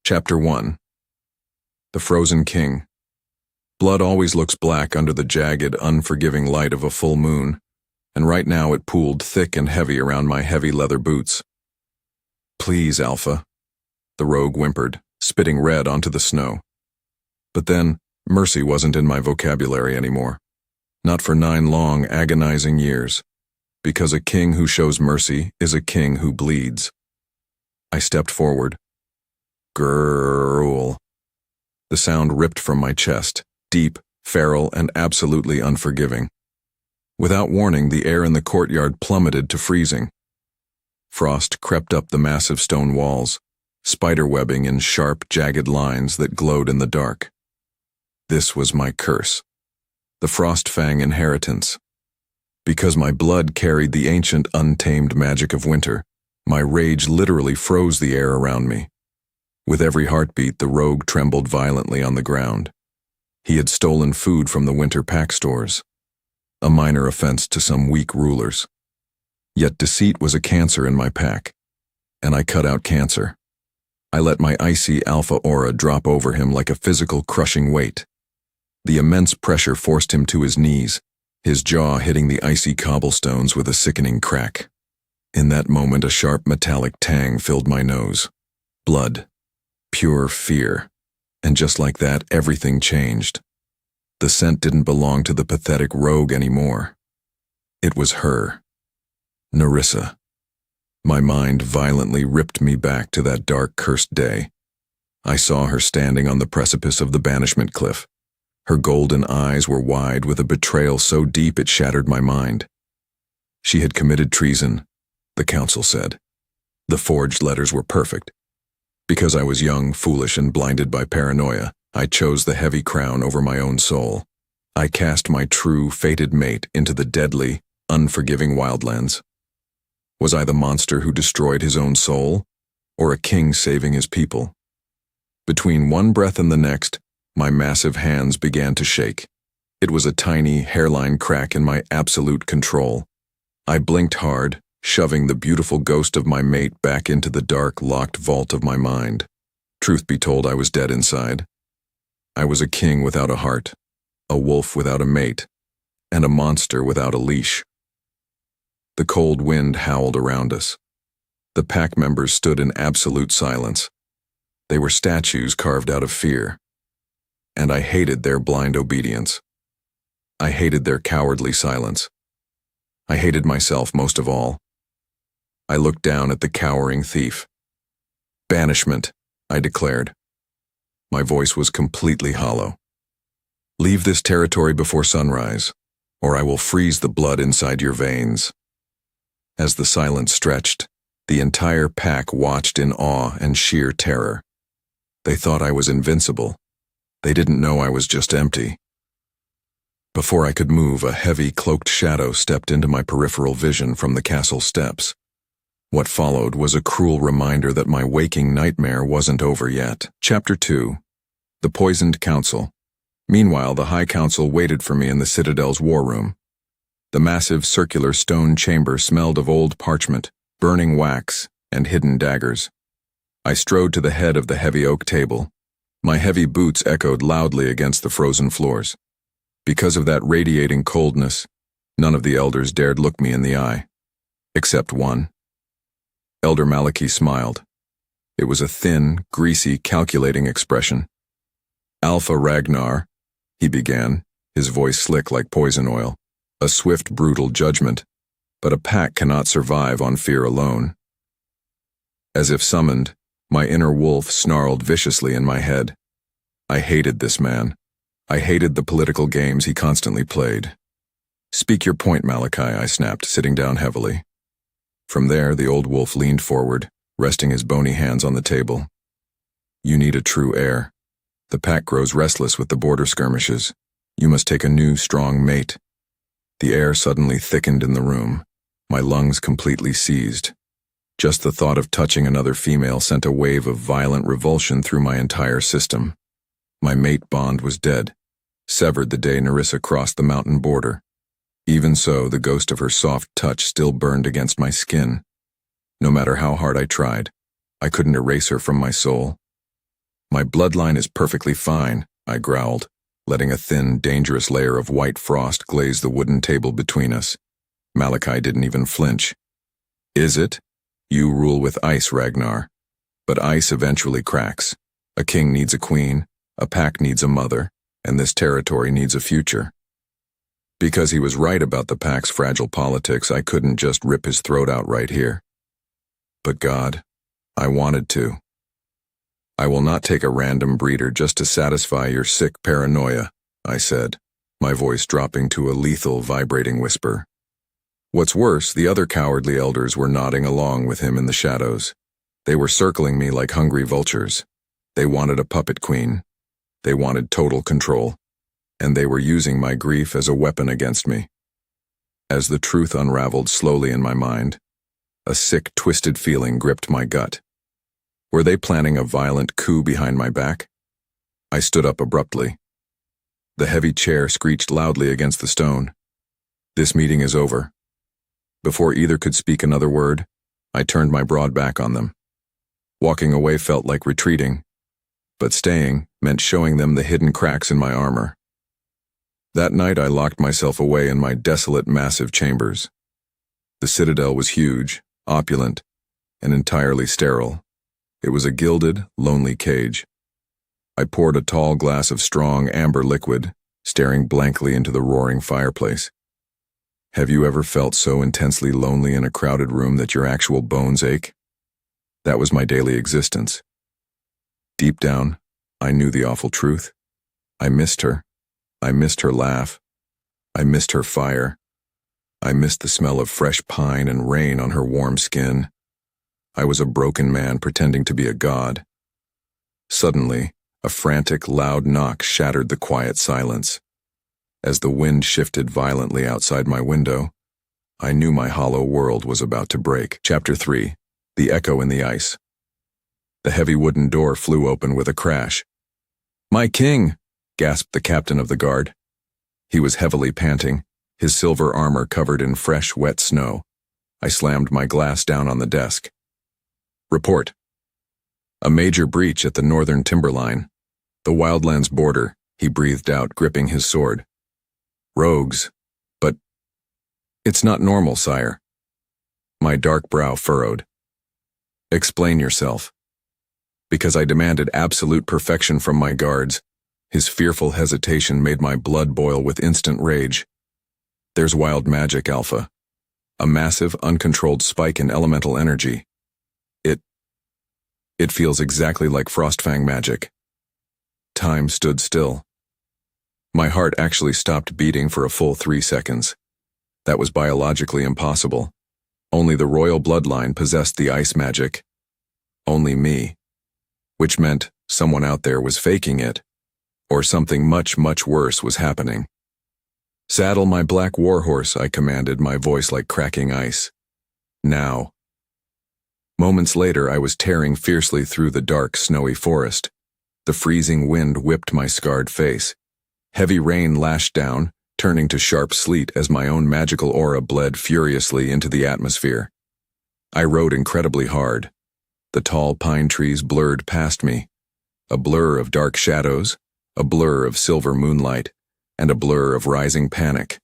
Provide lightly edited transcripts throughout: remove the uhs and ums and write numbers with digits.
Chapter 1. The Frozen King. Blood always looks black under the jagged, unforgiving light of a full moon, and right now it pooled thick and heavy around my heavy leather boots. "Please, Alpha," the rogue whimpered, spitting red onto the snow. But then, mercy wasn't in my vocabulary anymore. Not for 9 long, agonizing years. Because a king who shows mercy is a king who bleeds. I stepped forward. Grrrl. The sound ripped from my chest, deep, feral, and absolutely unforgiving. Without warning, the air in the courtyard plummeted to freezing. Frost crept up the massive stone walls, spiderwebbing in sharp, jagged lines that glowed in the dark. This was my curse. The Frostfang inheritance. Because my blood carried the ancient, untamed magic of winter, my rage literally froze the air around me. With every heartbeat, the rogue trembled violently on the ground. He had stolen food from the winter pack stores, a minor offense to some weak rulers. Yet deceit was a cancer in my pack, and I cut out cancer. I let my icy alpha aura drop over him like a physical crushing weight. The immense pressure forced him to his knees, his jaw hitting the icy cobblestones with a sickening crack. In that moment, a sharp metallic tang filled my nose. Blood. Pure fear. And just like that, everything changed. The scent didn't belong to the pathetic rogue anymore. It was her. Nerissa. My mind violently ripped me back to that dark, cursed day. I saw her standing on the precipice of the banishment cliff. Her golden eyes were wide with a betrayal so deep it shattered my mind. She had committed treason, the council said. The forged letters were perfect. Because I was young, foolish, and blinded by paranoia, I chose the heavy crown over my own soul. I cast my true, fated mate into the deadly, unforgiving Wildlands. Was I the monster who destroyed his own soul, or a king saving his people? Between one breath and the next, my massive hands began to shake. It was a tiny, hairline crack in my absolute control. I blinked hard, shoving the beautiful ghost of my mate back into the dark, locked vault of my mind. Truth be told, I was dead inside. I was a king without a heart, a wolf without a mate, and a monster without a leash. The cold wind howled around us. The pack members stood in absolute silence. They were statues carved out of fear. And I hated their blind obedience. I hated their cowardly silence. I hated myself most of all. I looked down at the cowering thief. "Banishment," I declared. My voice was completely hollow. "Leave this territory before sunrise, or I will freeze the blood inside your veins." As the silence stretched, the entire pack watched in awe and sheer terror. They thought I was invincible. They didn't know I was just empty. Before I could move, a heavy, cloaked shadow stepped into my peripheral vision from the castle steps. What followed was a cruel reminder that my waking nightmare wasn't over yet. Chapter 2. The Poisoned Council. Meanwhile, the High Council waited for me in the Citadel's war room. The massive circular stone chamber smelled of old parchment, burning wax, and hidden daggers. I strode to the head of the heavy oak table. My heavy boots echoed loudly against the frozen floors. Because of that radiating coldness, none of the elders dared look me in the eye. Except one. Elder Malachi smiled. It was a thin, greasy, calculating expression. "Alpha Ragnar," he began, his voice slick like poison oil. "A swift, brutal judgment, but a pack cannot survive on fear alone." As if summoned, my inner wolf snarled viciously in my head. I hated this man. I hated the political games he constantly played. "Speak your point, Malachi," I snapped, sitting down heavily. From there, the old wolf leaned forward, resting his bony hands on the table. "You need a true heir. The pack grows restless with the border skirmishes. You must take a new, strong mate." The air suddenly thickened in the room. My lungs completely seized. Just the thought of touching another female sent a wave of violent revulsion through my entire system. My mate bond was dead, severed the day Nerissa crossed the mountain border. Even so, the ghost of her soft touch still burned against my skin. No matter how hard I tried, I couldn't erase her from my soul. My bloodline is perfectly fine, I growled, letting a thin, dangerous layer of white frost glaze the wooden table between us. Malachi didn't even flinch. Is it? You rule with ice, Ragnar. But ice eventually cracks. A king needs a queen, a pack needs a mother, and this territory needs a future. Because he was right about the pack's fragile politics, I couldn't just rip his throat out right here. But God, I wanted to. I will not take a random breeder just to satisfy your sick paranoia, I said, my voice dropping to a lethal, vibrating whisper. What's worse, the other cowardly elders were nodding along with him in the shadows. They were circling me like hungry vultures. They wanted a puppet queen. They wanted total control. And they were using my grief as a weapon against me. As the truth unraveled slowly in my mind, a sick, twisted feeling gripped my gut. Were they planning a violent coup behind my back? I stood up abruptly. The heavy chair screeched loudly against the stone. This meeting is over. Before either could speak another word, I turned my broad back on them. Walking away felt like retreating, but staying meant showing them the hidden cracks in my armor. That night I locked myself away in my desolate, massive chambers. The citadel was huge, opulent, and entirely sterile. It was a gilded, lonely cage. I poured a tall glass of strong amber liquid, staring blankly into the roaring fireplace. Have you ever felt so intensely lonely in a crowded room that your actual bones ache? That was my daily existence. Deep down, I knew the awful truth. I missed her. I missed her laugh. I missed her fire. I missed the smell of fresh pine and rain on her warm skin. I was a broken man pretending to be a god. Suddenly, a frantic, loud knock shattered the quiet silence. As the wind shifted violently outside my window, I knew my hollow world was about to break. Chapter 3. The Echo in the Ice. The heavy wooden door flew open with a crash. "My king!" gasped the captain of the guard. He was heavily panting, his silver armor covered in fresh, wet snow. I slammed my glass down on the desk. Report. A major breach at the northern timberline. The Wildlands border, he breathed out, gripping his sword. Rogues. But it's not normal, sire. My dark brow furrowed. Explain yourself. Because I demanded absolute perfection from my guards, his fearful hesitation made my blood boil with instant rage. There's wild magic, Alpha. A massive, uncontrolled spike in elemental energy. It feels exactly like Frostfang magic. Time stood still. My heart actually stopped beating for a full 3 seconds. That was biologically impossible. Only the royal bloodline possessed the ice magic. Only me. Which meant someone out there was faking it, or something much, much worse was happening. Saddle my black warhorse, I commanded, my voice like cracking ice. Now. Moments later, I was tearing fiercely through the dark, snowy forest. The freezing wind whipped my scarred face. Heavy rain lashed down, turning to sharp sleet as my own magical aura bled furiously into the atmosphere. I rode incredibly hard. The tall pine trees blurred past me. A blur of dark shadows, a blur of silver moonlight, and a blur of rising panic.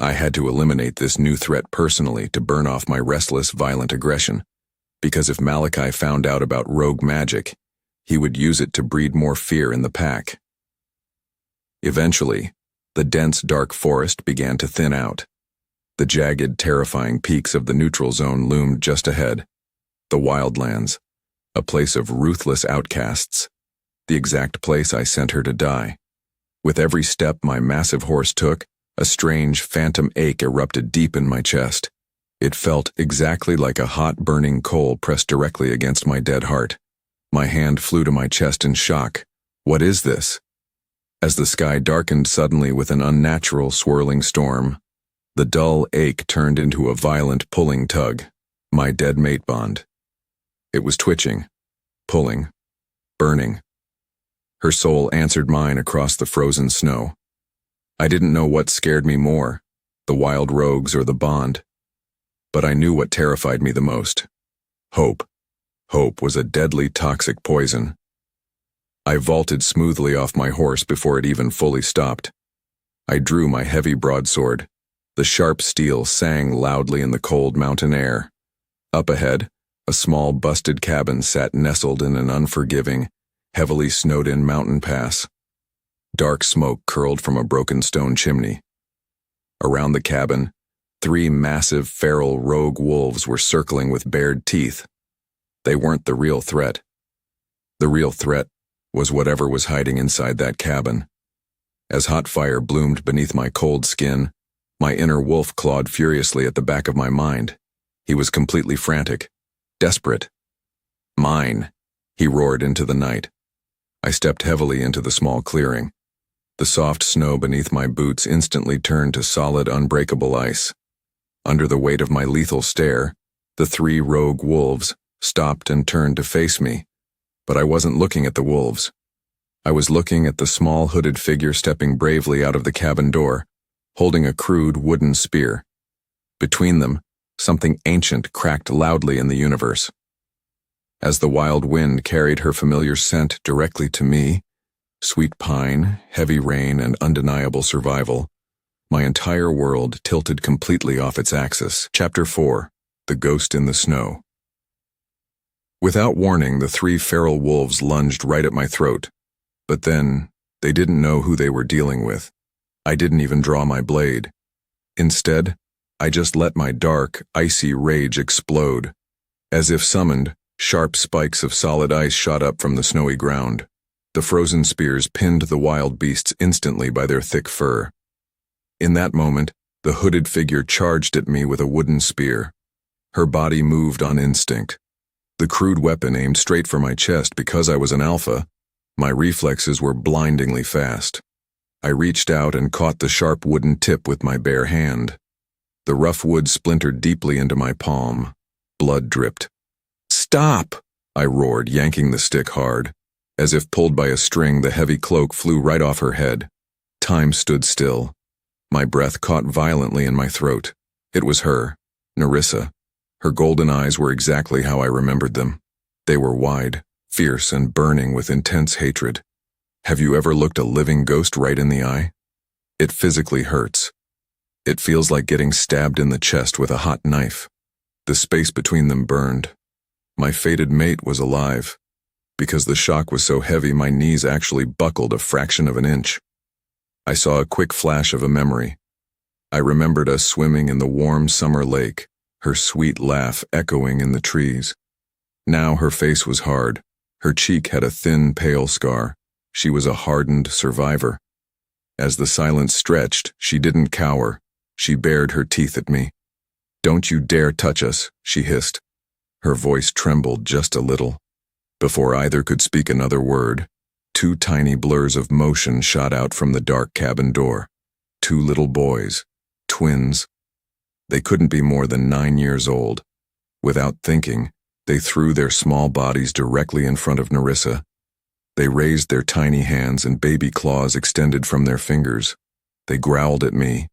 I had to eliminate this new threat personally to burn off my restless, violent aggression. Because if Malachi found out about rogue magic, he would use it to breed more fear in the pack. Eventually, the dense, dark forest began to thin out. The jagged, terrifying peaks of the neutral zone loomed just ahead. The Wildlands, a place of ruthless outcasts, the exact place I sent her to die. With every step my massive horse took, a strange, phantom ache erupted deep in my chest. It felt exactly like a hot, burning coal pressed directly against my dead heart. My hand flew to my chest in shock. What is this? As the sky darkened suddenly with an unnatural, swirling storm, the dull ache turned into a violent, pulling tug. My dead mate bond. It was twitching, pulling, burning. Her soul answered mine across the frozen snow. I didn't know what scared me more, the wild rogues or the bond. But I knew what terrified me the most. Hope. Hope was a deadly, toxic poison. I vaulted smoothly off my horse before it even fully stopped. I drew my heavy broadsword. The sharp steel sang loudly in the cold mountain air. Up ahead, a small busted cabin sat nestled in an unforgiving, heavily snowed-in mountain pass. Dark smoke curled from a broken stone chimney. Around the cabin, 3 massive feral rogue wolves were circling with bared teeth. They weren't the real threat. The real threat was whatever was hiding inside that cabin. As hot fire bloomed beneath my cold skin, my inner wolf clawed furiously at the back of my mind. He was completely frantic, desperate. Mine, he roared into the night. I stepped heavily into the small clearing. The soft snow beneath my boots instantly turned to solid, unbreakable ice. Under the weight of my lethal stare, the 3 rogue wolves stopped and turned to face me. But I wasn't looking at the wolves. I was looking at the small hooded figure stepping bravely out of the cabin door, holding a crude wooden spear. Between them, something ancient cracked loudly in the universe. As the wild wind carried her familiar scent directly to me, sweet pine, heavy rain, and undeniable survival, my entire world tilted completely off its axis. Chapter 4: The Ghost in the Snow. Without warning, the 3 feral wolves lunged right at my throat. But then, they didn't know who they were dealing with. I didn't even draw my blade. Instead, I just let my dark, icy rage explode. As if summoned, sharp spikes of solid ice shot up from the snowy ground. The frozen spears pinned the wild beasts instantly by their thick fur. In that moment, the hooded figure charged at me with a wooden spear. Her body moved on instinct. The crude weapon aimed straight for my chest because I was an alpha. My reflexes were blindingly fast. I reached out and caught the sharp wooden tip with my bare hand. The rough wood splintered deeply into my palm. Blood dripped. "Stop!" I roared, yanking the stick hard. As if pulled by a string, the heavy cloak flew right off her head. Time stood still. My breath caught violently in my throat. It was her, Nerissa. Her golden eyes were exactly how I remembered them. They were wide, fierce, and burning with intense hatred. Have you ever looked a living ghost right in the eye? It physically hurts. It feels like getting stabbed in the chest with a hot knife. The space between them burned. My fated mate was alive. Because the shock was so heavy, my knees actually buckled a fraction of an inch. I saw a quick flash of a memory. I remembered us swimming in the warm summer lake, her sweet laugh echoing in the trees. Now her face was hard. Her cheek had a thin, pale scar. She was a hardened survivor. As the silence stretched, she didn't cower. She bared her teeth at me. "Don't you dare touch us," she hissed. Her voice trembled just a little. Before either could speak another word, 2 tiny blurs of motion shot out from the dark cabin door. 2 little boys, twins. They couldn't be more than 9 years old. Without thinking, they threw their small bodies directly in front of Nerissa. They raised their tiny hands and baby claws extended from their fingers. They growled at me,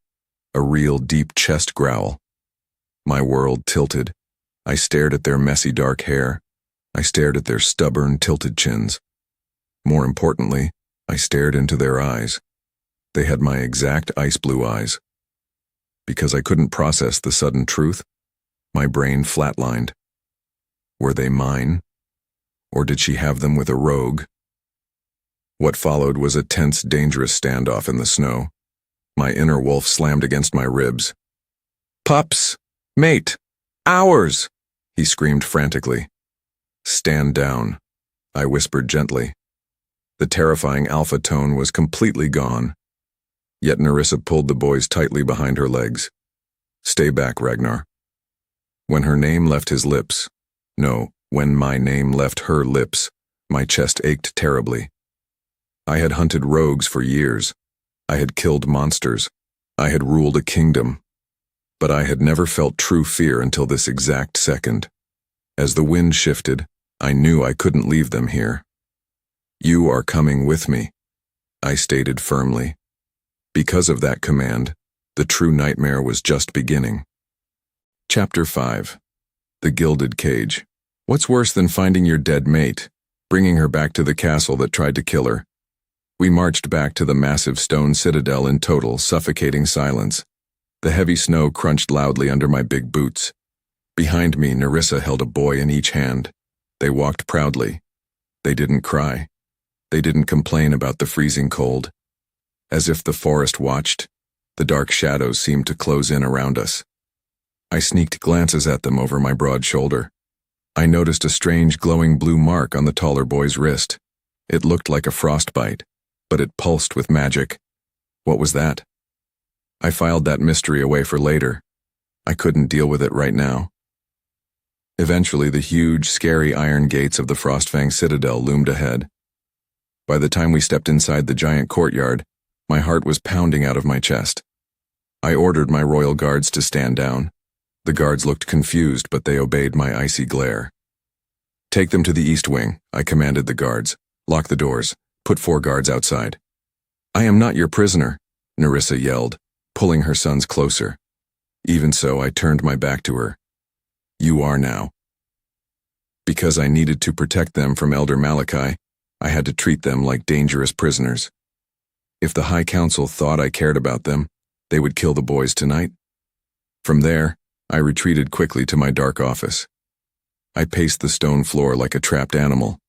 a real deep chest growl. My world tilted. I stared at their messy dark hair. I stared at their stubborn, tilted chins. More importantly, I stared into their eyes. They had my exact ice blue eyes. Because I couldn't process the sudden truth, my brain flatlined. Were they mine? Or did she have them with a rogue? What followed was a tense, dangerous standoff in the snow. My inner wolf slammed against my ribs. "Pups! Mate! Ours!" he screamed frantically. "Stand down," I whispered gently. The terrifying alpha tone was completely gone. Yet Nerissa pulled the boys tightly behind her legs. "Stay back, Ragnar." When her name left his lips, no, when my name left her lips, my chest ached terribly. I had hunted rogues for years. I had killed monsters. I had ruled a kingdom. But I had never felt true fear until this exact second. As the wind shifted, I knew I couldn't leave them here. "You are coming with me," I stated firmly. Because of that command, the true nightmare was just beginning. Chapter 5: The Gilded Cage. What's worse than finding your dead mate? bringing her back to the castle that tried to kill her. We marched back to the massive stone citadel in total, suffocating silence. The heavy snow crunched loudly under my big boots. Behind me, Nerissa held a boy in each hand. They walked proudly. They didn't cry. They didn't complain about the freezing cold. As if the forest watched, the dark shadows seemed to close in around us. I sneaked glances at them over my broad shoulder. I noticed a strange glowing blue mark on the taller boy's wrist. It looked like a frostbite, but it pulsed with magic. What was that? I filed that mystery away for later. I couldn't deal with it right now. Eventually, the huge, scary iron gates of the Frostfang Citadel loomed ahead. By the time we stepped inside the giant courtyard, my heart was pounding out of my chest. I ordered my royal guards to stand down. The guards looked confused, but they obeyed my icy glare. "Take them to the east wing," I commanded the guards. "Lock the doors. Put 4 guards outside." "I am not your prisoner," Nerissa yelled, pulling her sons closer. Even so, I turned my back to her. "You are now." Because I needed to protect them from Elder Malachi, I had to treat them like dangerous prisoners. If the High Council thought I cared about them, they would kill the boys tonight. From there, I retreated quickly to my dark office. I paced the stone floor like a trapped animal.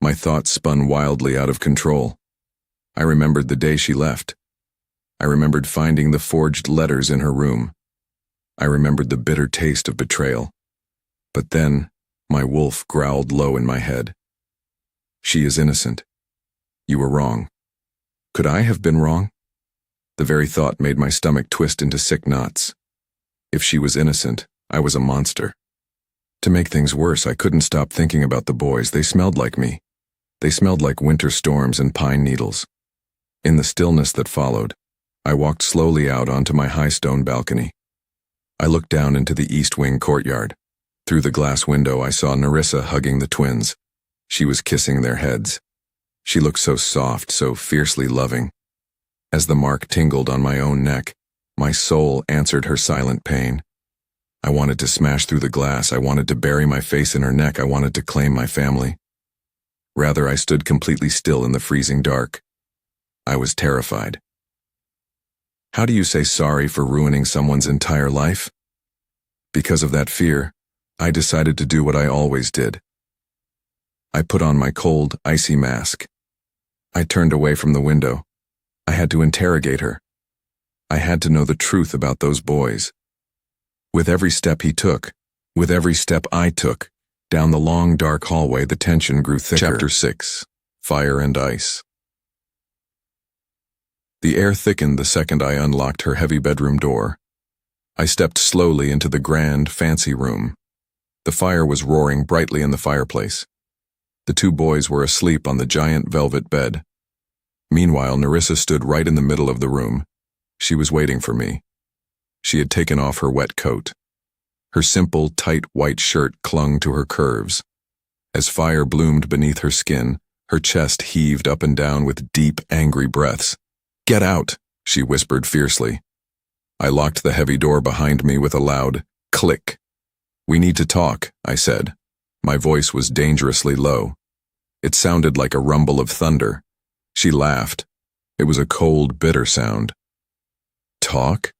My thoughts spun wildly out of control. I remembered the day she left. I remembered finding the forged letters in her room. I remembered the bitter taste of betrayal. But then, my wolf growled low in my head. "She is innocent. You were wrong." Could I have been wrong? The very thought made my stomach twist into sick knots. If she was innocent, I was a monster. To make things worse, I couldn't stop thinking about the boys. They smelled like me. They smelled like winter storms and pine needles. In the stillness that followed, I walked slowly out onto my high stone balcony. I looked down into the east wing courtyard. Through the glass window, I saw Nerissa hugging the twins. She was kissing their heads. She looked so soft, so fiercely loving. As the mark tingled on my own neck, my soul answered her silent pain. I wanted to smash through the glass. I wanted to bury my face in her neck. I wanted to claim my family. Rather, I stood completely still in the freezing dark. I was terrified. How do you say sorry for ruining someone's entire life? Because of that fear, I decided to do what I always did. I put on my cold, icy mask. I turned away from the window. I had to interrogate her. I had to know the truth about those boys. With every step he took, with every step I took, down the long, dark hallway, the tension grew thicker. Chapter 6. Fire and Ice. The air thickened the second I unlocked her heavy bedroom door. I stepped slowly into the grand, fancy room. The fire was roaring brightly in the fireplace. The 2 boys were asleep on the giant velvet bed. Meanwhile, Nerissa stood right in the middle of the room. She was waiting for me. She had taken off her wet coat. Her simple, tight white shirt clung to her curves. As fire bloomed beneath her skin, her chest heaved up and down with deep, angry breaths. "Get out," she whispered fiercely. I locked the heavy door behind me with a loud click. "We need to talk," I said. My voice was dangerously low. It sounded like a rumble of thunder. She laughed. It was a cold, bitter sound. "Talk?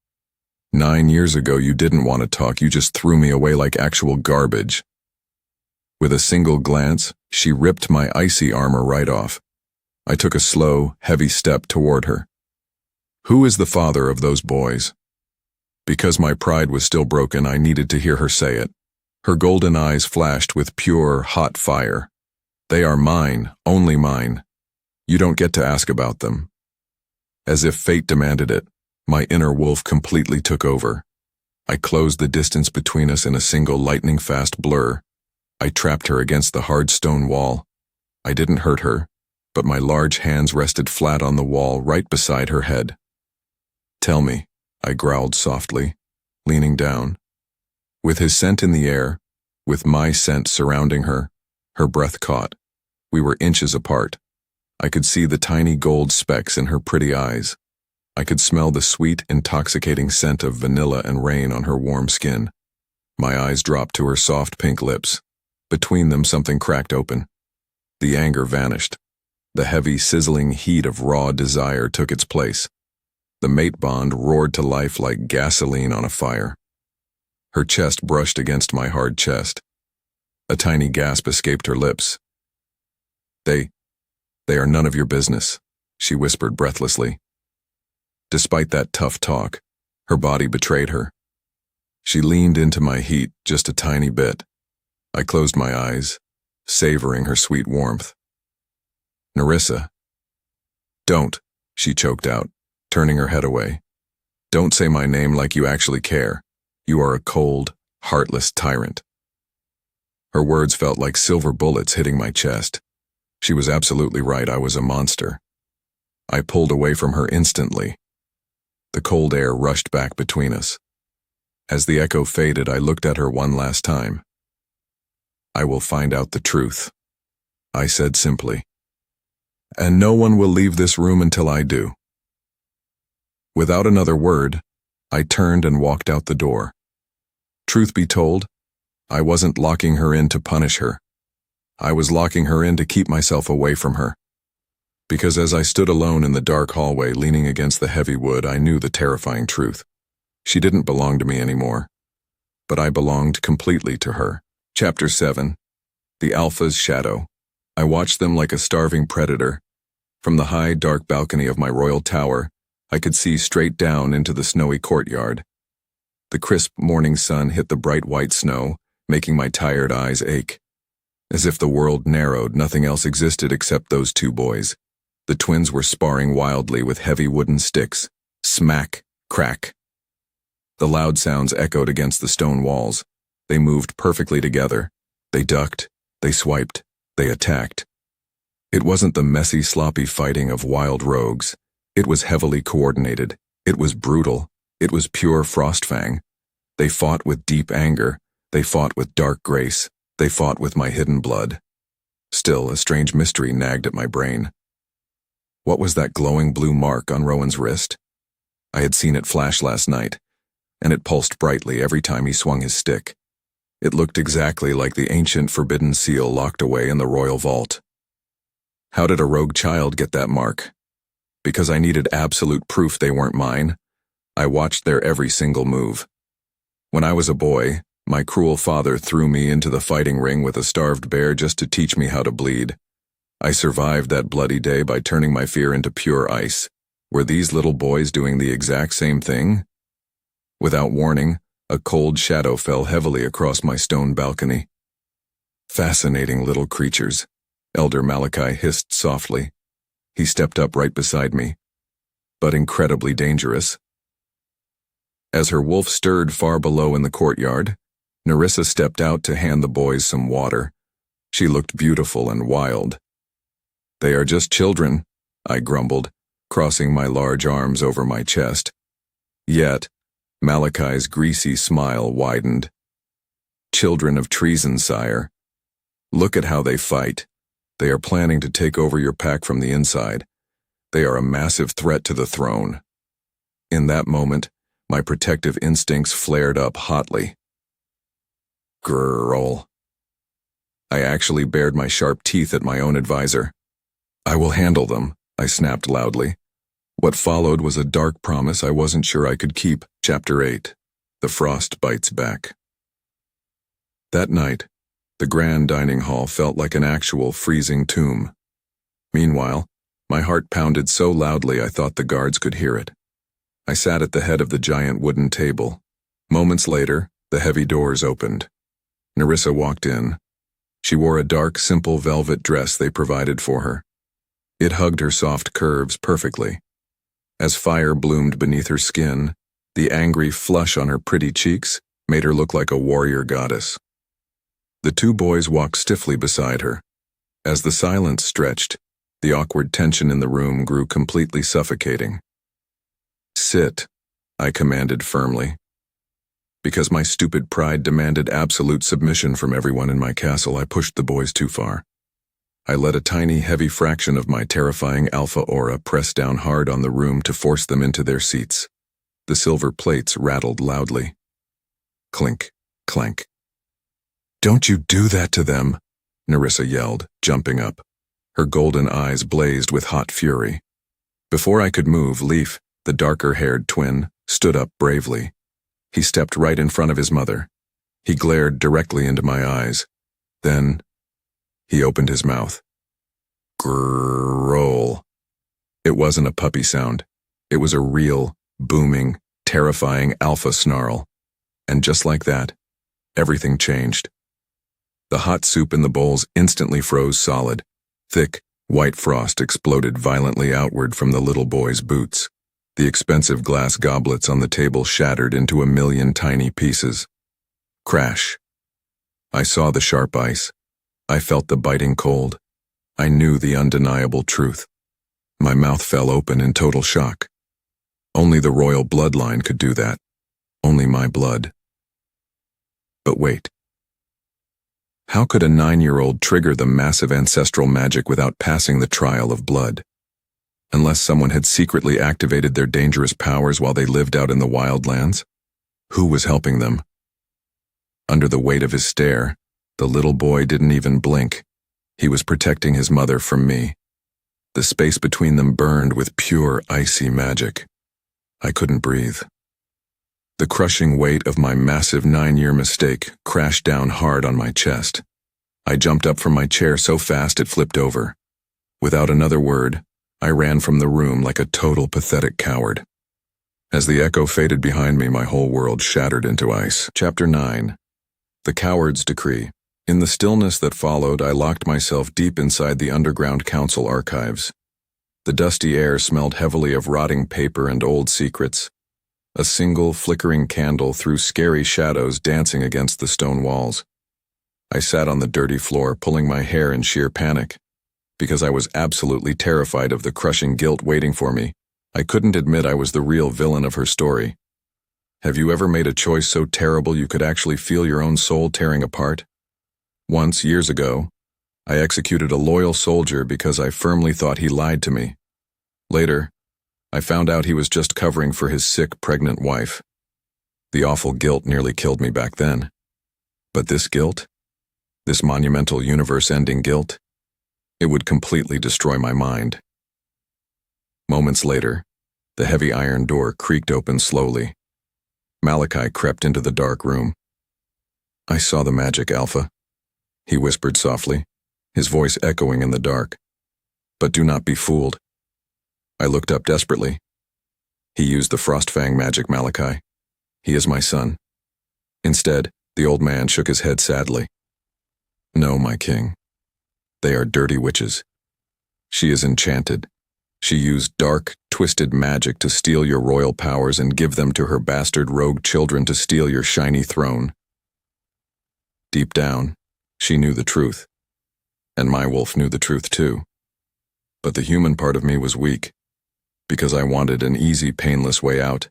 9 years ago you didn't want to talk, you just threw me away like actual garbage." With a single glance, she ripped my icy armor right off. I took a slow, heavy step toward her. "Who is the father of those boys?" Because my pride was still broken, I needed to hear her say it. Her golden eyes flashed with pure, hot fire. "They are mine, only mine. You don't get to ask about them." As if fate demanded it, my inner wolf completely took over. I closed the distance between us in a single lightning-fast blur. I trapped her against the hard stone wall. I didn't hurt her, but my large hands rested flat on the wall right beside her head. "Tell me," I growled softly, leaning down. With his scent in the air, with my scent surrounding her, her breath caught. We were inches apart. I could see the tiny gold specks in her pretty eyes. I could smell the sweet, intoxicating scent of vanilla and rain on her warm skin. My eyes dropped to her soft pink lips. Between them, something cracked open. The anger vanished. The heavy, sizzling heat of raw desire took its place. The mate bond roared to life like gasoline on a fire. Her chest brushed against my hard chest. A tiny gasp escaped her lips. They are none of your business," she whispered breathlessly. Despite that tough talk, her body betrayed her. She leaned into my heat just a tiny bit. I closed my eyes, savoring her sweet warmth. "Nerissa." "Don't," she choked out, turning her head away. "Don't say my name like you actually care. You are a cold, heartless tyrant." Her words felt like silver bullets hitting my chest. She was absolutely right, I was a monster. I pulled away from her instantly. The cold air rushed back between us. As the echo faded, I looked at her one last time. "I will find out the truth," I said simply. "And no one will leave this room until I do." Without another word, I turned and walked out the door. Truth be told, I wasn't locking her in to punish her. I was locking her in to keep myself away from her. Because as I stood alone in the dark hallway leaning against the heavy wood, I knew the terrifying truth. She didn't belong to me anymore. But I belonged completely to her. Chapter 7. The Alpha's Shadow. I watched them like a starving predator. From the high, dark balcony of my royal tower, I could see straight down into the snowy courtyard. The crisp morning sun hit the bright white snow, making my tired eyes ache. As if the world narrowed, nothing else existed except those two boys. The twins were sparring wildly with heavy wooden sticks. Smack, crack. The loud sounds echoed against the stone walls. They moved perfectly together. They ducked, they swiped, they attacked. It wasn't the messy, sloppy fighting of wild rogues. It was heavily coordinated. It was brutal. It was pure Frostfang. They fought with deep anger. They fought with dark grace. They fought with my hidden blood. Still, a strange mystery nagged at my brain. What was that glowing blue mark on Rowan's wrist? I had seen it flash last night, and it pulsed brightly every time he swung his stick. It looked exactly like the ancient forbidden seal locked away in the royal vault. How did a rogue child get that mark? Because I needed absolute proof they weren't mine, I watched their every single move. When I was a boy, my cruel father threw me into the fighting ring with a starved bear just to teach me how to bleed. I survived that bloody day by turning my fear into pure ice. Were these little boys doing the exact same thing? Without warning, a cold shadow fell heavily across my stone balcony. "Fascinating little creatures," Elder Malachi hissed softly. He stepped up right beside me. "But incredibly dangerous." As her wolf stirred far below in the courtyard, Nerissa stepped out to hand the boys some water. She looked beautiful and wild. "They are just children," I grumbled, crossing my large arms over my chest. Yet, Malachi's greasy smile widened. "Children of treason, sire. Look at how they fight. They are planning to take over your pack from the inside. They are a massive threat to the throne." In that moment, my protective instincts flared up hotly. Girl. I actually bared my sharp teeth at my own advisor. "I will handle them," I snapped loudly. What followed was a dark promise I wasn't sure I could keep. Chapter 8. The Frost Bites Back. That night, the grand dining hall felt like an actual freezing tomb. Meanwhile, my heart pounded so loudly I thought the guards could hear it. I sat at the head of the giant wooden table. Moments later, the heavy doors opened. Nerissa walked in. She wore a dark, simple velvet dress they provided for her. It hugged her soft curves perfectly. As fire bloomed beneath her skin, the angry flush on her pretty cheeks made her look like a warrior goddess. The two boys walked stiffly beside her. As the silence stretched, the awkward tension in the room grew completely suffocating. "Sit," I commanded firmly. Because my stupid pride demanded absolute submission from everyone in my castle, I pushed the boys too far. I let a tiny, heavy fraction of my terrifying alpha aura press down hard on the room to force them into their seats. The silver plates rattled loudly. Clink, clank. "Don't you do that to them," Nerissa yelled, jumping up. Her golden eyes blazed with hot fury. Before I could move, Leaf, the darker-haired twin, stood up bravely. He stepped right in front of his mother. He glared directly into my eyes. Then, he opened his mouth. Grrrl. It wasn't a puppy sound. It was a real, booming, terrifying alpha snarl. And just like that, everything changed. The hot soup in the bowls instantly froze solid. Thick, white frost exploded violently outward from the little boy's boots. The expensive glass goblets on the table shattered into a million tiny pieces. Crash. I saw the sharp ice. I felt the biting cold. I knew the undeniable truth. My mouth fell open in total shock. Only the royal bloodline could do that. Only my blood. But wait. How could a 9-year-old trigger the massive ancestral magic without passing the trial of blood? Unless someone had secretly activated their dangerous powers while they lived out in the Wildlands? Who was helping them? Under the weight of his stare, the little boy didn't even blink. He was protecting his mother from me. The space between them burned with pure, icy magic. I couldn't breathe. The crushing weight of my massive 9-year mistake crashed down hard on my chest. I jumped up from my chair so fast it flipped over. Without another word, I ran from the room like a total pathetic coward. As the echo faded behind me, my whole world shattered into ice. Chapter 9. The Coward's Decree. In the stillness that followed, I locked myself deep inside the underground council archives. The dusty air smelled heavily of rotting paper and old secrets. A single flickering candle threw scary shadows dancing against the stone walls. I sat on the dirty floor, pulling my hair in sheer panic. Because I was absolutely terrified of the crushing guilt waiting for me, I couldn't admit I was the real villain of her story. Have you ever made a choice so terrible you could actually feel your own soul tearing apart? Once, years ago, I executed a loyal soldier because I firmly thought he lied to me. Later, I found out he was just covering for his sick, pregnant wife. The awful guilt nearly killed me back then. But this guilt, this monumental universe-ending guilt, it would completely destroy my mind. Moments later, the heavy iron door creaked open slowly. Malachi crept into the dark room. I saw the magic, Alpha, he whispered softly, his voice echoing in the dark. But do not be fooled. I looked up desperately. He used the Frostfang magic, Malachi. He is my son. Instead, the old man shook his head sadly. No, my king. They are dirty witches. She is enchanted. She used dark, twisted magic to steal your royal powers and give them to her bastard rogue children to steal your shiny throne. Deep down, she knew the truth. And my wolf knew the truth too. But the human part of me was weak. Because I wanted an easy, painless way out,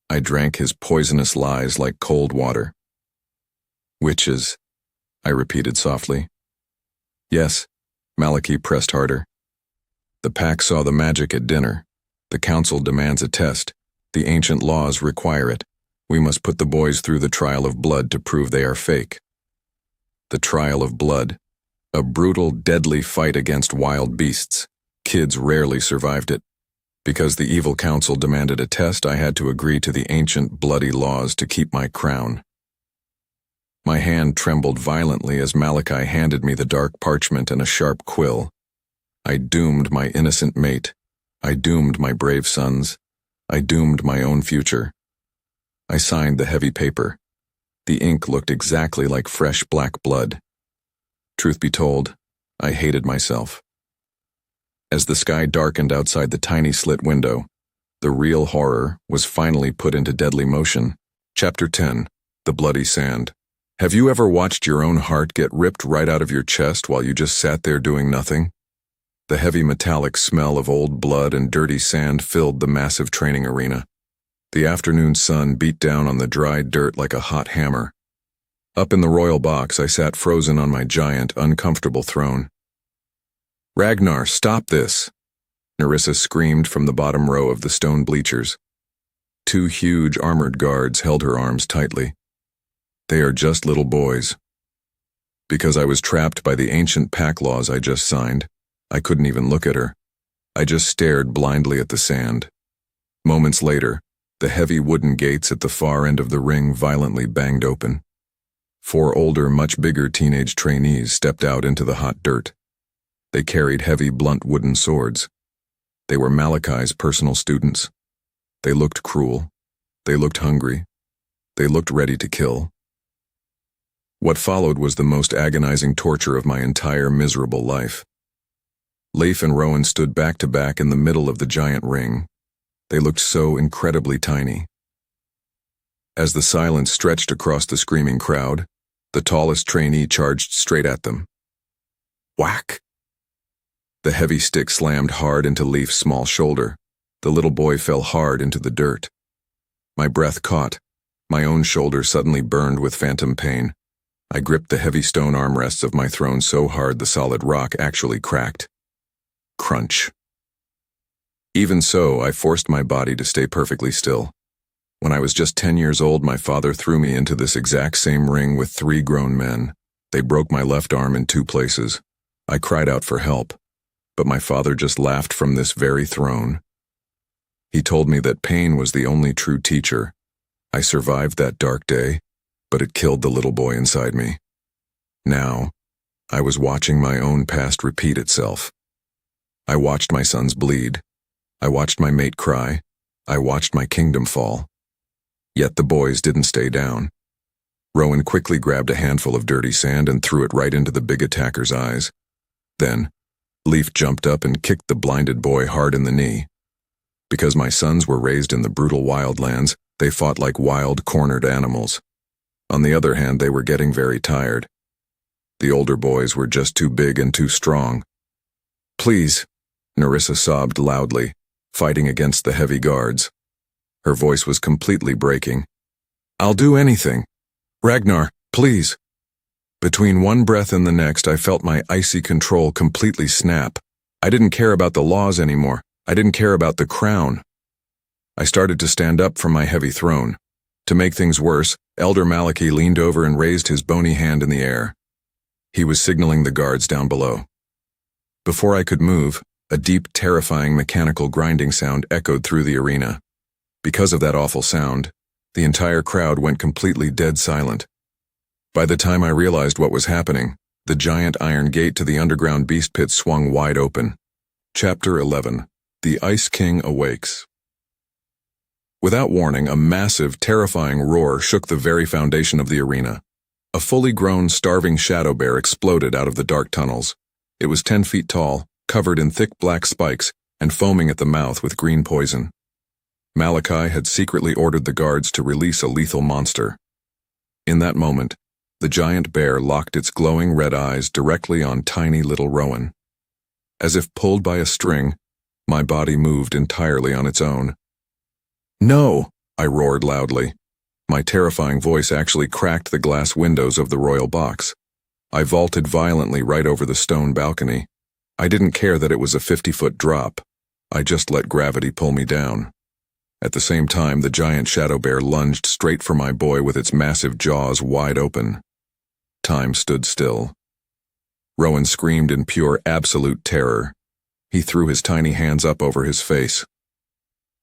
I drank his poisonous lies like cold water. Witches, I repeated softly. Yes, Malachi pressed harder. The pack saw the magic at dinner. The council demands a test. The ancient laws require it. We must put the boys through the trial of blood to prove they are fake. The trial of blood. A brutal, deadly fight against wild beasts. Kids rarely survived it. Because the evil council demanded a test, I had to agree to the ancient, bloody laws to keep my crown. My hand trembled violently as Malachi handed me the dark parchment and a sharp quill. I doomed my innocent mate. I doomed my brave sons. I doomed my own future. I signed the heavy paper. The ink looked exactly like fresh black blood. Truth be told, I hated myself. As the sky darkened outside the tiny slit window, the real horror was finally put into deadly motion. Chapter 10. The Bloody Sand. Have you ever watched your own heart get ripped right out of your chest while you just sat there doing nothing? The heavy metallic smell of old blood and dirty sand filled the massive training arena. The afternoon sun beat down on the dry dirt like a hot hammer. Up in the royal box, I sat frozen on my giant, uncomfortable throne. Ragnar, stop this! Nerissa screamed from the bottom row of the stone bleachers. 2 huge armored guards held her arms tightly. They are just little boys. Because I was trapped by the ancient pack laws I just signed, I couldn't even look at her. I just stared blindly at the sand. Moments later, the heavy wooden gates at the far end of the ring violently banged open. 4 older, much bigger teenage trainees stepped out into the hot dirt. They carried heavy, blunt wooden swords. They were Malachi's personal students. They looked cruel. They looked hungry. They looked ready to kill. What followed was the most agonizing torture of my entire miserable life. Leif and Rowan stood back to back in the middle of the giant ring. They looked so incredibly tiny. As the silence stretched across the screaming crowd, the tallest trainee charged straight at them. Whack! The heavy stick slammed hard into Leif's small shoulder. The little boy fell hard into the dirt. My breath caught. My own shoulder suddenly burned with phantom pain. I gripped the heavy stone armrests of my throne so hard the solid rock actually cracked. Crunch. Even so, I forced my body to stay perfectly still. When I was just 10 years old, my father threw me into this exact same ring with 3 grown men. They broke my left arm in 2 places. I cried out for help, but my father just laughed from this very throne. He told me that pain was the only true teacher. I survived that dark day, but it killed the little boy inside me. Now, I was watching my own past repeat itself. I watched my sons bleed. I watched my mate cry. I watched my kingdom fall. Yet the boys didn't stay down. Rowan quickly grabbed a handful of dirty sand and threw it right into the big attacker's eyes. Then, Leif jumped up and kicked the blinded boy hard in the knee. Because my sons were raised in the brutal Wildlands, they fought like wild, cornered animals. On the other hand, they were getting very tired. The older boys were just too big and too strong. Please, Nerissa sobbed loudly, fighting against the heavy guards. Her voice was completely breaking. I'll do anything. Ragnar, please. Between one breath and the next, I felt my icy control completely snap. I didn't care about the laws anymore. I didn't care about the crown. I started to stand up from my heavy throne. To make things worse, Elder Malachi leaned over and raised his bony hand in the air. He was signaling the guards down below. Before I could move, a deep, terrifying mechanical grinding sound echoed through the arena. Because of that awful sound, the entire crowd went completely dead silent. By the time I realized what was happening, the giant iron gate to the underground beast pit swung wide open. Chapter 11. The Ice King Awakes. Without warning, a massive, terrifying roar shook the very foundation of the arena. A fully grown, starving shadow bear exploded out of the dark tunnels. It was 10 feet tall, covered in thick black spikes, and foaming at the mouth with green poison. Malachi had secretly ordered the guards to release a lethal monster. In that moment, the giant bear locked its glowing red eyes directly on tiny little Rowan. As if pulled by a string, my body moved entirely on its own. No! I roared loudly. My terrifying voice actually cracked the glass windows of the royal box. I vaulted violently right over the stone balcony. I didn't care that it was a 50-foot drop. I just let gravity pull me down. At the same time, the giant shadow bear lunged straight for my boy with its massive jaws wide open. Time stood still. Rowan screamed in pure, absolute terror. He threw his tiny hands up over his face.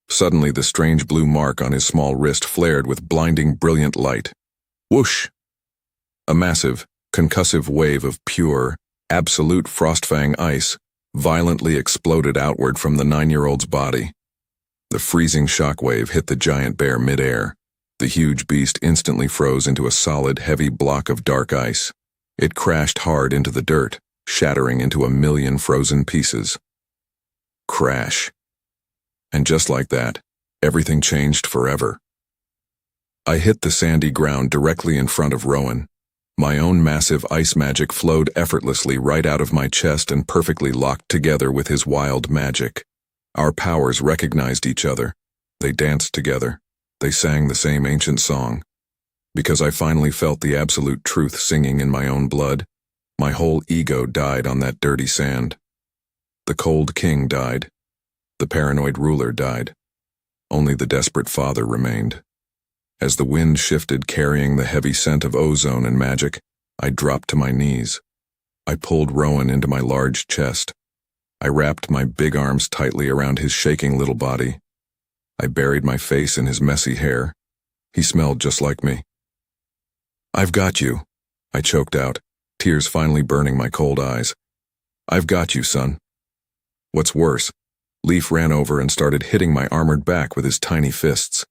Suddenly, the strange blue mark on his small wrist flared with blinding, brilliant light. Whoosh! A massive, concussive wave of pure, absolute frostfang ice violently exploded outward from the 9-year-old's body. The freezing shockwave hit the giant bear mid-air. The huge beast instantly froze into a solid, heavy block of dark ice. It crashed hard into the dirt, shattering into a million frozen pieces. Crash. And just like that, everything changed forever. I hit the sandy ground directly in front of Rowan. My own massive ice magic flowed effortlessly right out of my chest and perfectly locked together with his wild magic. Our powers recognized each other. They danced together. They sang the same ancient song. Because I finally felt the absolute truth singing in my own blood, my whole ego died on that dirty sand. The cold king died. The paranoid ruler died. Only the desperate father remained. As the wind shifted, carrying the heavy scent of ozone and magic, I dropped to my knees. I pulled Rowan into my large chest. I wrapped my big arms tightly around his shaking little body. I buried my face in his messy hair. He smelled just like me. "I've got you," I choked out, tears finally burning my cold eyes. "I've got you, son." What's worse, Leaf ran over and started hitting my armored back with his tiny fists.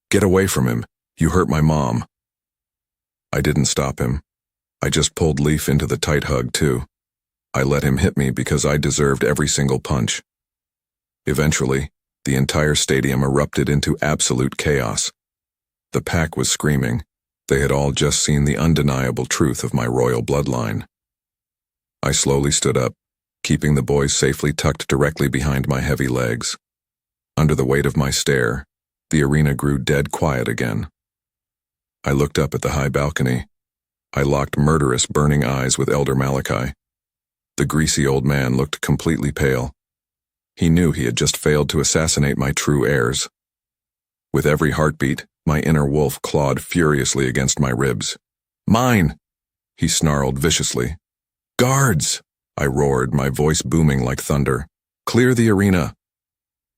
"Get away from him. You hurt my mom." I didn't stop him. I just pulled Leaf into the tight hug, too. I let him hit me because I deserved every single punch. Eventually, the entire stadium erupted into absolute chaos. The pack was screaming. They had all just seen the undeniable truth of my royal bloodline. I slowly stood up, keeping the boys safely tucked directly behind my heavy legs. Under the weight of my stare, the arena grew dead quiet again. I looked up at the high balcony. I locked murderous, burning eyes with Elder Malachi. The greasy old man looked completely pale. He knew he had just failed to assassinate my true heirs. With every heartbeat, my inner wolf clawed furiously against my ribs. "Mine!" he snarled viciously. "Guards!" I roared, my voice booming like thunder. "Clear the arena!"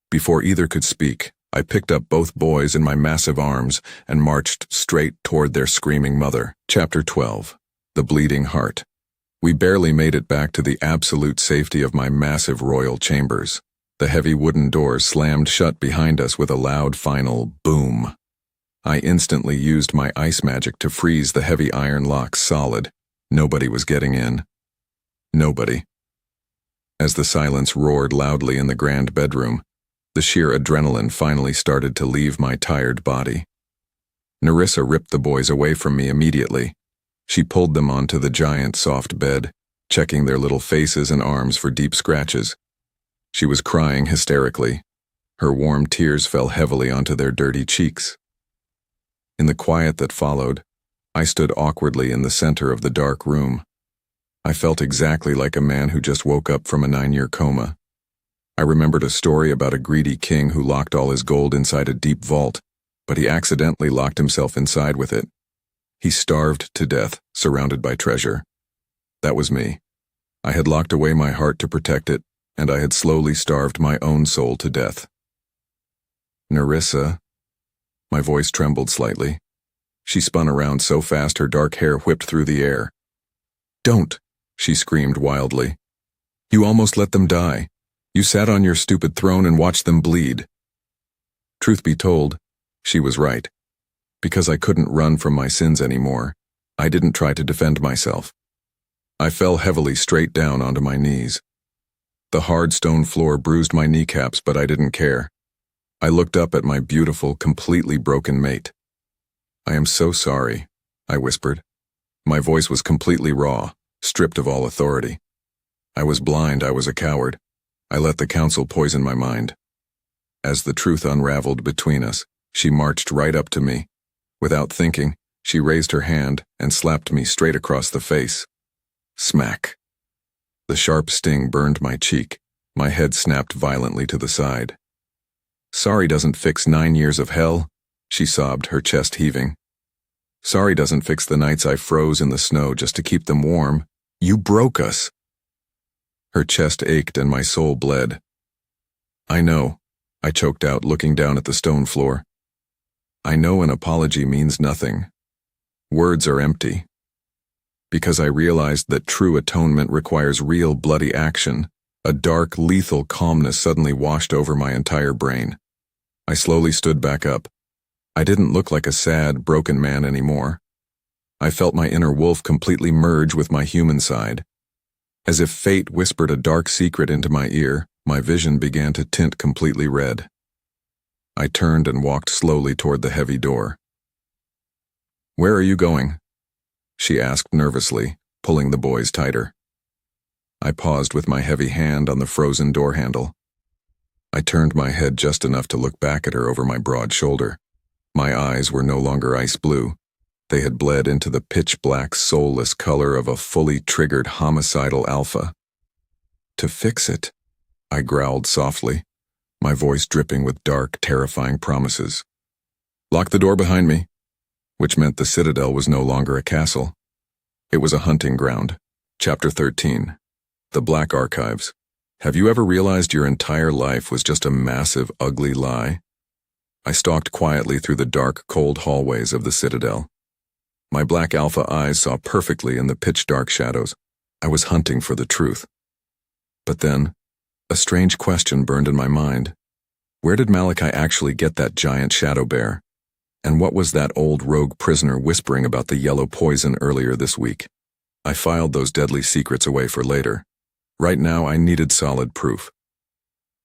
Before either could speak, I picked up both boys in my massive arms and marched straight toward their screaming mother. Chapter 12. The Bleeding Heart. We barely made it back to the absolute safety of my massive royal chambers. The heavy wooden doors slammed shut behind us with a loud final boom. I instantly used my ice magic to freeze the heavy iron locks solid. Nobody was getting in. Nobody. As the silence roared loudly in the grand bedroom, the sheer adrenaline finally started to leave my tired body. Nerissa ripped the boys away from me immediately. She pulled them onto the giant soft bed, checking their little faces and arms for deep scratches. She was crying hysterically. Her warm tears fell heavily onto their dirty cheeks. In the quiet that followed, I stood awkwardly in the center of the dark room. I felt exactly like a man who just woke up from a 9-year coma. I remembered a story about a greedy king who locked all his gold inside a deep vault, but he accidentally locked himself inside with it. He starved to death, surrounded by treasure. That was me. I had locked away my heart to protect it, and I had slowly starved my own soul to death. "Nerissa." My voice trembled slightly. She spun around so fast her dark hair whipped through the air. "Don't," she screamed wildly. "You almost let them die. You sat on your stupid throne and watched them bleed." Truth be told, she was right. Because I couldn't run from my sins anymore, I didn't try to defend myself. I fell heavily straight down onto my knees. The hard stone floor bruised my kneecaps, but I didn't care. I looked up at my beautiful, completely broken mate. "I am so sorry," I whispered. My voice was completely raw, stripped of all authority. I was blind, I was a coward. I let the council poison my mind. As the truth unraveled between us, she marched right up to me. Without thinking, she raised her hand and slapped me straight across the face. Smack. The sharp sting burned my cheek. My head snapped violently to the side. "Sorry doesn't fix 9 years of hell," she sobbed, her chest heaving. "Sorry doesn't fix the nights I froze in the snow just to keep them warm. You broke us." Her chest ached and my soul bled. "I know," I choked out, looking down at the stone floor. "I know an apology means nothing. Words are empty." Because I realized that true atonement requires real bloody action, a dark, lethal calmness suddenly washed over my entire brain. I slowly stood back up. I didn't look like a sad, broken man anymore. I felt my inner wolf completely merge with my human side. As if fate whispered a dark secret into my ear, my vision began to tint completely red. I turned and walked slowly toward the heavy door. "Where are you going?" she asked nervously, pulling the boys tighter. I paused with my heavy hand on the frozen door handle. I turned my head just enough to look back at her over my broad shoulder. My eyes were no longer ice blue. They had bled into the pitch-black, soulless color of a fully triggered homicidal alpha. "To fix it," I growled softly, my voice dripping with dark, terrifying promises. "Lock the door behind me," which meant the citadel was no longer a castle. It was a hunting ground. Chapter 13. The Black Archives. Have you ever realized your entire life was just a massive, ugly lie? I stalked quietly through the dark, cold hallways of the Citadel. My black alpha eyes saw perfectly in the pitch-dark shadows. I was hunting for the truth. But then, a strange question burned in my mind. Where did Malachi actually get that giant shadow bear? And what was that old rogue prisoner whispering about the yellow poison earlier this week? I filed those deadly secrets away for later. Right now, I needed solid proof.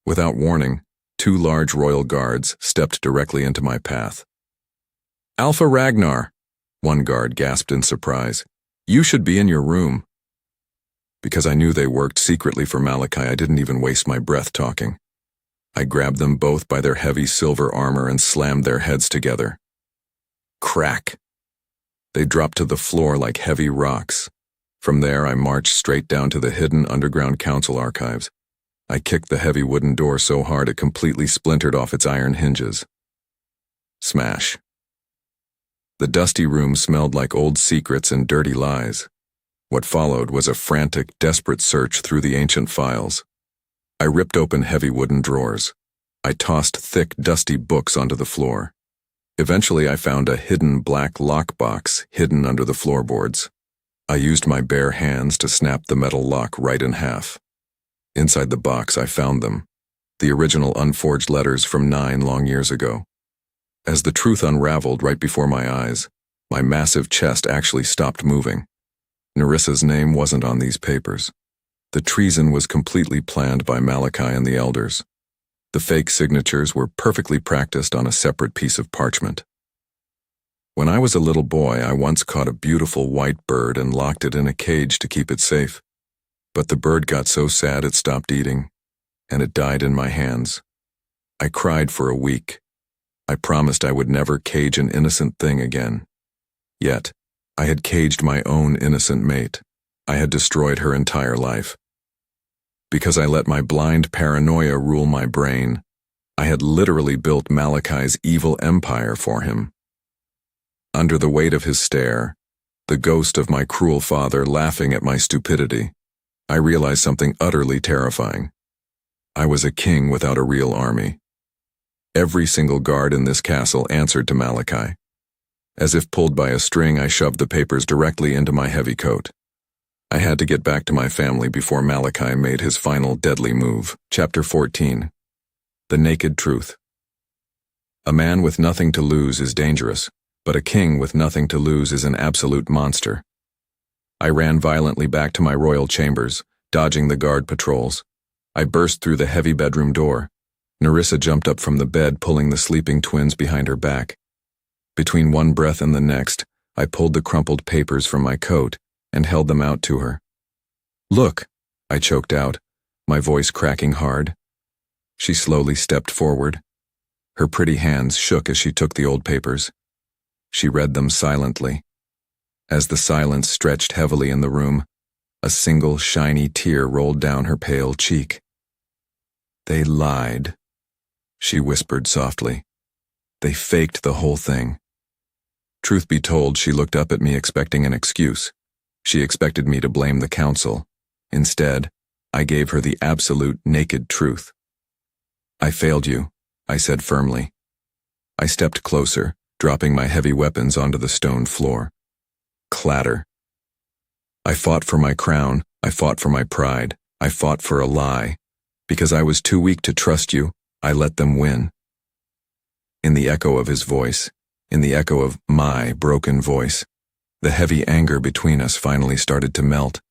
Without warning, 2 large royal guards stepped directly into my path. "Alpha Ragnar," one guard gasped in surprise. "You should be in your room." Because I knew they worked secretly for Malachi, I didn't even waste my breath talking. I grabbed them both by their heavy silver armor and slammed their heads together. Crack! They dropped to the floor like heavy rocks. From there, I marched straight down to the hidden underground council archives. I kicked the heavy wooden door so hard it completely splintered off its iron hinges. Smash. The dusty room smelled like old secrets and dirty lies. What followed was a frantic, desperate search through the ancient files. I ripped open heavy wooden drawers. I tossed thick, dusty books onto the floor. Eventually, I found a hidden black lockbox hidden under the floorboards. I used my bare hands to snap the metal lock right in half. Inside the box, I found them, the original unforged letters from 9 long years ago. As the truth unraveled right before my eyes, my massive chest actually stopped moving. Nerissa's name wasn't on these papers. The treason was completely planned by Malachi and the elders. The fake signatures were perfectly practiced on a separate piece of parchment. When I was a little boy, I once caught a beautiful white bird and locked it in a cage to keep it safe. But the bird got so sad it stopped eating, and it died in my hands. I cried for a week. I promised I would never cage an innocent thing again. Yet, I had caged my own innocent mate. I had destroyed her entire life. Because I let my blind paranoia rule my brain, I had literally built Malachi's evil empire for him. Under the weight of his stare, the ghost of my cruel father laughing at my stupidity, I realized something utterly terrifying. I was a king without a real army. Every single guard in this castle answered to Malachi. As if pulled by a string, I shoved the papers directly into my heavy coat. I had to get back to my family before Malachi made his final deadly move. Chapter 14. The Naked Truth. A man with nothing to lose is dangerous, but a king with nothing to lose is an absolute monster. I ran violently back to my royal chambers, dodging the guard patrols. I burst through the heavy bedroom door. Nerissa jumped up from the bed, pulling the sleeping twins behind her back. Between one breath and the next, I pulled the crumpled papers from my coat and held them out to her. "Look," I choked out, my voice cracking hard. She slowly stepped forward. Her pretty hands shook as she took the old papers. She read them silently. As the silence stretched heavily in the room, a single shiny tear rolled down her pale cheek. "They lied," she whispered softly. "They faked the whole thing." Truth be told, she looked up at me expecting an excuse. She expected me to blame the council. Instead, I gave her the absolute naked truth. "I failed you," I said firmly. I stepped closer, dropping my heavy weapons onto the stone floor. Clatter. I fought for my crown, I fought for my pride, I fought for a lie. Because I was too weak to trust you, I let them win. In the echo of his voice, in the echo of my broken voice, the heavy anger between us finally started to melt.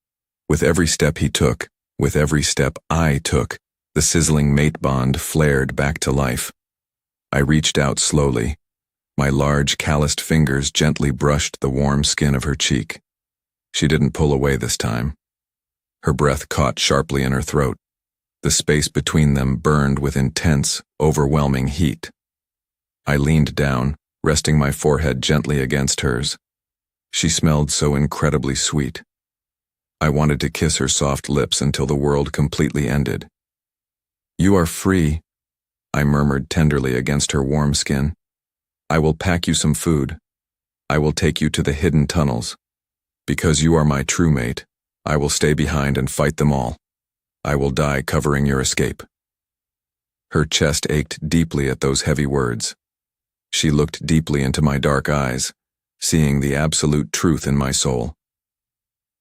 With every step he took, with every step I took, the sizzling mate bond flared back to life. I reached out slowly. My large, calloused fingers gently brushed the warm skin of her cheek. She didn't pull away this time. Her breath caught sharply in her throat. The space between them burned with intense, overwhelming heat. I leaned down, resting my forehead gently against hers. She smelled so incredibly sweet. I wanted to kiss her soft lips until the world completely ended. "You are free," I murmured tenderly against her warm skin. "I will pack you some food. I will take you to the hidden tunnels. Because you are my true mate, I will stay behind and fight them all. I will die covering your escape." Her chest ached deeply at those heavy words. She looked deeply into my dark eyes, seeing the absolute truth in my soul.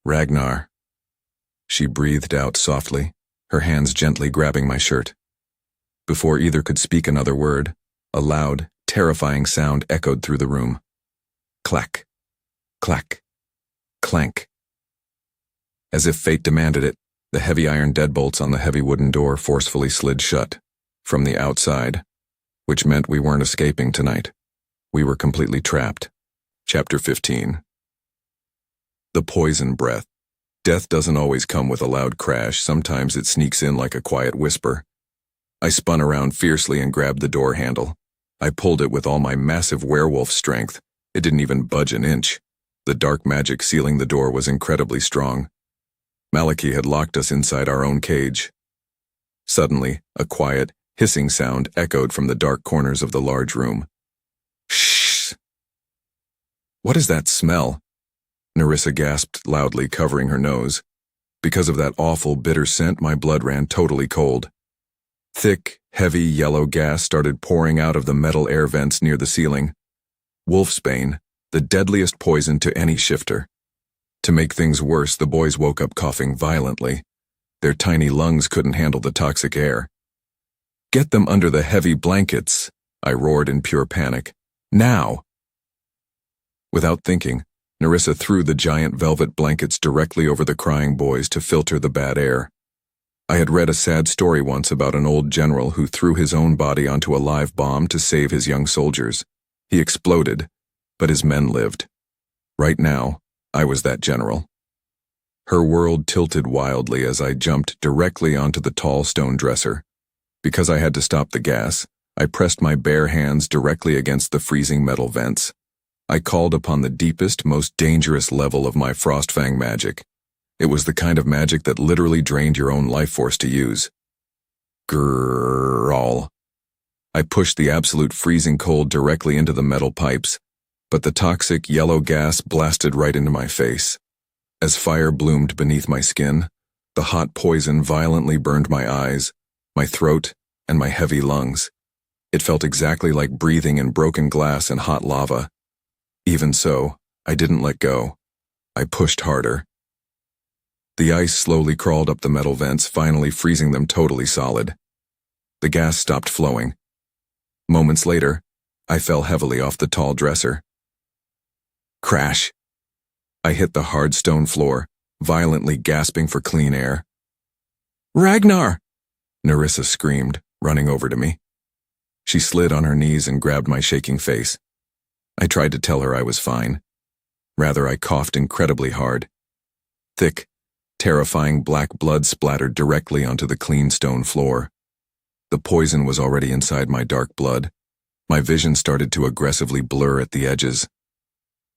"Ragnar," she breathed out softly, her hands gently grabbing my shirt. Before either could speak another word, a loud, terrifying sound echoed through the room. Clack, clack, clank. As if fate demanded it, the heavy iron deadbolts on the heavy wooden door forcefully slid shut, from the outside, which meant we weren't escaping tonight. We were completely trapped. Chapter 15. The poison breath. Death doesn't always come with a loud crash, sometimes it sneaks in like a quiet whisper. I spun around fiercely and grabbed the door handle. I pulled it with all my massive werewolf strength. It didn't even budge an inch. The dark magic sealing the door was incredibly strong. Maliki had locked us inside our own cage. Suddenly, a quiet, hissing sound echoed from the dark corners of the large room. Shh! What is that smell? Nerissa gasped loudly, covering her nose. Because of that awful, bitter scent, my blood ran totally cold. Thick, heavy yellow gas started pouring out of the metal air vents near the ceiling. Wolfsbane, the deadliest poison to any shifter. To make things worse, the boys woke up coughing violently. Their tiny lungs couldn't handle the toxic air. "Get them under the heavy blankets," I roared in pure panic. "Now!" Without thinking, Nerissa threw the giant velvet blankets directly over the crying boys to filter the bad air. I had read a sad story once about an old general who threw his own body onto a live bomb to save his young soldiers. He exploded, but his men lived. Right now, I was that general. Her world tilted wildly as I jumped directly onto the tall stone dresser. Because I had to stop the gas, I pressed my bare hands directly against the freezing metal vents. I called upon the deepest, most dangerous level of my Frostfang magic. It was the kind of magic that literally drained your own life force to use. Grrrrall. I pushed the absolute freezing cold directly into the metal pipes, but the toxic yellow gas blasted right into my face. As fire bloomed beneath my skin, the hot poison violently burned my eyes, my throat, and my heavy lungs. It felt exactly like breathing in broken glass and hot lava. Even so, I didn't let go. I pushed harder. The ice slowly crawled up the metal vents, finally freezing them totally solid. The gas stopped flowing. Moments later, I fell heavily off the tall dresser. Crash! I hit the hard stone floor, violently gasping for clean air. "Ragnar!" Nerissa screamed, running over to me. She slid on her knees and grabbed my shaking face. I tried to tell her I was fine. Rather, I coughed incredibly hard. Thick, terrifying black blood splattered directly onto the clean stone floor. The poison was already inside my dark blood. My vision started to aggressively blur at the edges.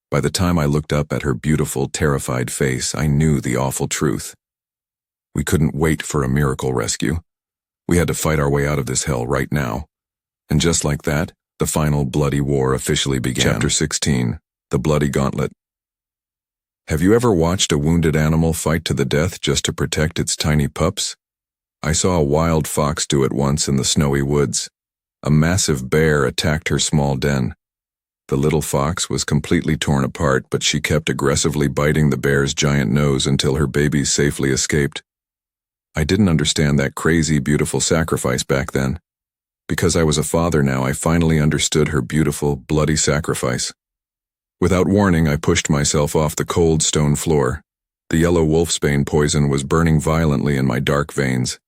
By the time I looked up at her beautiful, terrified face, I knew the awful truth. We couldn't wait for a miracle rescue. We had to fight our way out of this hell right now. And just like that, the final bloody war officially began. Chapter 16. The Bloody Gauntlet. Have you ever watched a wounded animal fight to the death just to protect its tiny pups? I saw a wild fox do it once in the snowy woods. A massive bear attacked her small den. The little fox was completely torn apart, but she kept aggressively biting the bear's giant nose until her babies safely escaped. I didn't understand that crazy, beautiful sacrifice back then. Because I was a father now, I finally understood her beautiful, bloody sacrifice. Without warning, I pushed myself off the cold stone floor. The yellow wolfsbane poison was burning violently in my dark veins.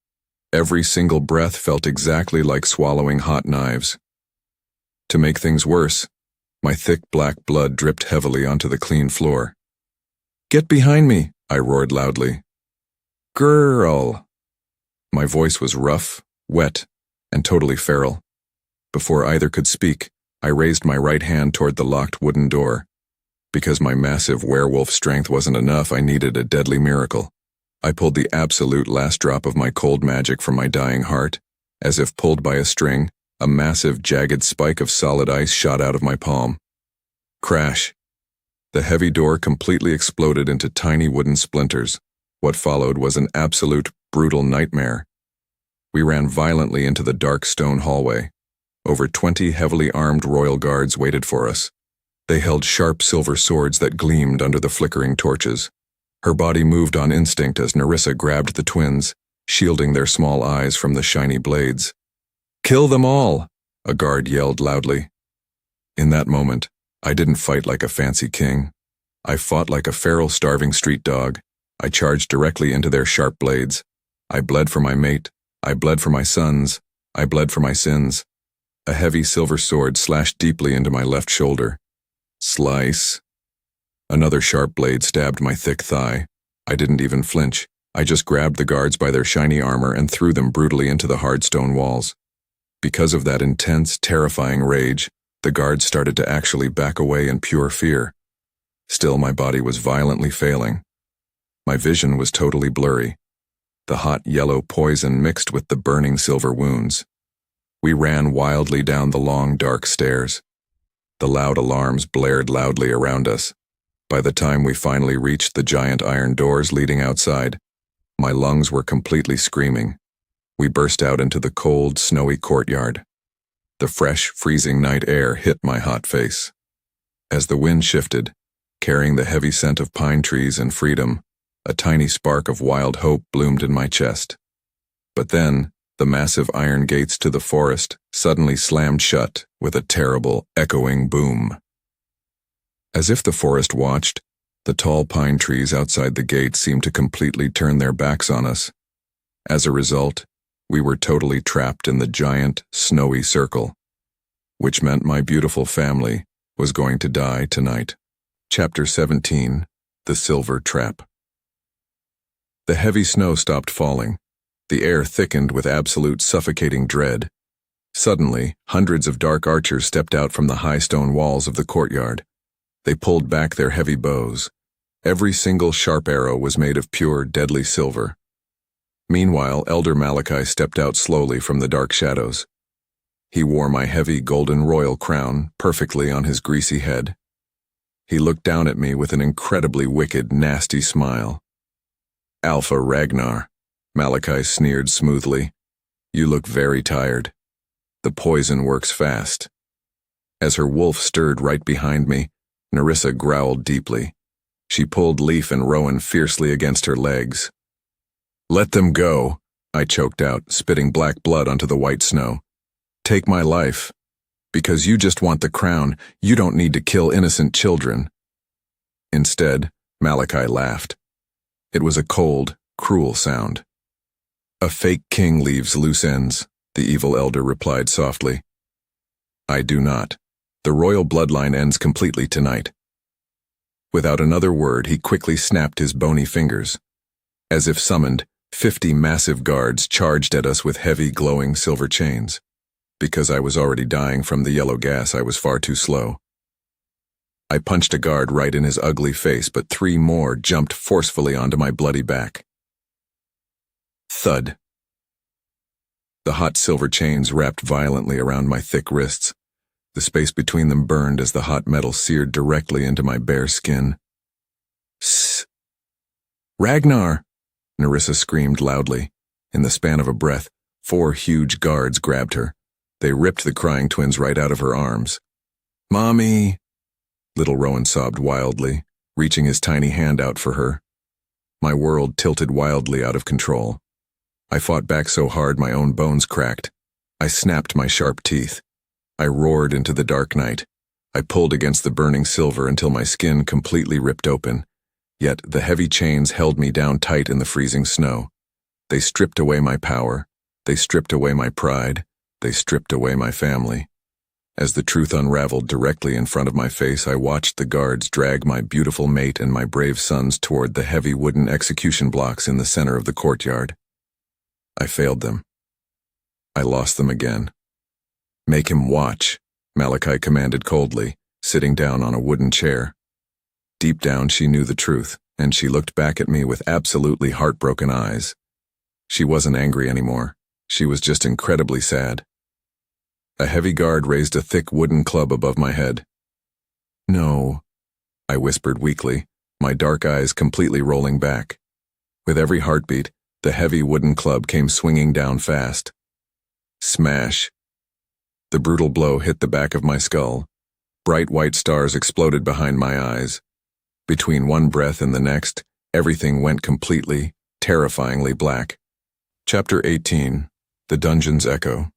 Every single breath felt exactly like swallowing hot knives. To make things worse, my thick black blood dripped heavily onto the clean floor. "Get behind me," I roared loudly. "Girl!" My voice was rough, wet, and totally feral. Before either could speak, I raised my right hand toward the locked wooden door. Because my massive werewolf strength wasn't enough, I needed a deadly miracle. I pulled the absolute last drop of my cold magic from my dying heart. As if pulled by a string, a massive, jagged spike of solid ice shot out of my palm. Crash! The heavy door completely exploded into tiny wooden splinters. What followed was an absolute brutal nightmare. We ran violently into the dark stone hallway. Over 20 heavily armed royal guards waited for us. They held sharp silver swords that gleamed under the flickering torches. Her body moved on instinct as Nerissa grabbed the twins, shielding their small eyes from the shiny blades. "Kill them all!" a guard yelled loudly. In that moment, I didn't fight like a fancy king. I fought like a feral, starving street dog. I charged directly into their sharp blades. I bled for my mate. I bled for my sons. I bled for my sins. A heavy silver sword slashed deeply into my left shoulder. Slice. Another sharp blade stabbed my thick thigh. I didn't even flinch. I just grabbed the guards by their shiny armor and threw them brutally into the hard stone walls. Because of that intense, terrifying rage, the guards started to actually back away in pure fear. Still, my body was violently failing. My vision was totally blurry. The hot yellow poison mixed with the burning silver wounds. We ran wildly down the long, dark stairs. The loud alarms blared loudly around us. By the time we finally reached the giant iron doors leading outside, my lungs were completely screaming. We burst out into the cold, snowy courtyard. The fresh, freezing night air hit my hot face. As the wind shifted, carrying the heavy scent of pine trees and freedom, a tiny spark of wild hope bloomed in my chest. But then, the massive iron gates to the forest suddenly slammed shut with a terrible, echoing boom. As if the forest watched, the tall pine trees outside the gate seemed to completely turn their backs on us. As a result, we were totally trapped in the giant, snowy circle, which meant my beautiful family was going to die tonight. Chapter 17, The Silver Trap. The heavy snow stopped falling. The air thickened with absolute suffocating dread. Suddenly, hundreds of dark archers stepped out from the high stone walls of the courtyard. They pulled back their heavy bows. Every single sharp arrow was made of pure, deadly silver. Meanwhile, Elder Malachi stepped out slowly from the dark shadows. He wore my heavy golden royal crown perfectly on his greasy head. He looked down at me with an incredibly wicked, nasty smile. "Alpha Ragnar," Malachi sneered smoothly. "You look very tired. The poison works fast." As her wolf stirred right behind me, Nerissa growled deeply. She pulled Leaf and Rowan fiercely against her legs. "Let them go," I choked out, spitting black blood onto the white snow. "Take my life. Because you just want the crown, you don't need to kill innocent children." Instead, Malachi laughed. It was a cold, cruel sound. "A fake king leaves loose ends," the evil elder replied softly. "I do not. The royal bloodline ends completely tonight." Without another word, he quickly snapped his bony fingers. As if summoned, 50 massive guards charged at us with heavy, glowing silver chains. Because I was already dying from the yellow gas, I was far too slow. I punched a guard right in his ugly face, but 3 more jumped forcefully onto my bloody back. Thud. The hot silver chains wrapped violently around my thick wrists. The space between them burned as the hot metal seared directly into my bare skin. "Sss! Ragnar!" Nerissa screamed loudly. In the span of a breath, 4 huge guards grabbed her. They ripped the crying twins right out of her arms. "Mommy!" Little Rowan sobbed wildly, reaching his tiny hand out for her. My world tilted wildly out of control. I fought back so hard my own bones cracked. I snapped my sharp teeth. I roared into the dark night. I pulled against the burning silver until my skin completely ripped open. Yet the heavy chains held me down tight in the freezing snow. They stripped away my power. They stripped away my pride. They stripped away my family. As the truth unraveled directly in front of my face, I watched the guards drag my beautiful mate and my brave sons toward the heavy wooden execution blocks in the center of the courtyard. I failed them. I lost them again. "Make him watch," Malachi commanded coldly, sitting down on a wooden chair. Deep down she knew the truth, and she looked back at me with absolutely heartbroken eyes. She wasn't angry anymore. She was just incredibly sad. A heavy guard raised a thick wooden club above my head. "No," I whispered weakly, my dark eyes completely rolling back. With every heartbeat, The heavy wooden club came swinging down fast. Smash. The brutal blow hit the back of my skull. Bright white stars exploded behind my eyes. Between one breath and the next, everything went completely, terrifyingly black. Chapter 18. The Dungeon's Echo.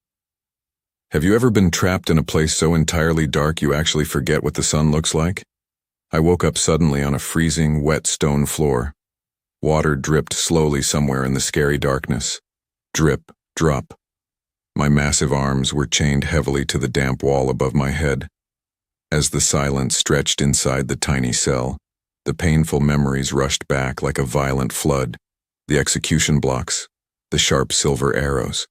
Have you ever been trapped in a place so entirely dark you actually forget what the sun looks like? I woke up suddenly on a freezing, wet stone floor. Water dripped slowly somewhere in the scary darkness. Drip, drop. My massive arms were chained heavily to the damp wall above my head. As the silence stretched inside the tiny cell, the painful memories rushed back like a violent flood. The execution blocks, the sharp silver arrows,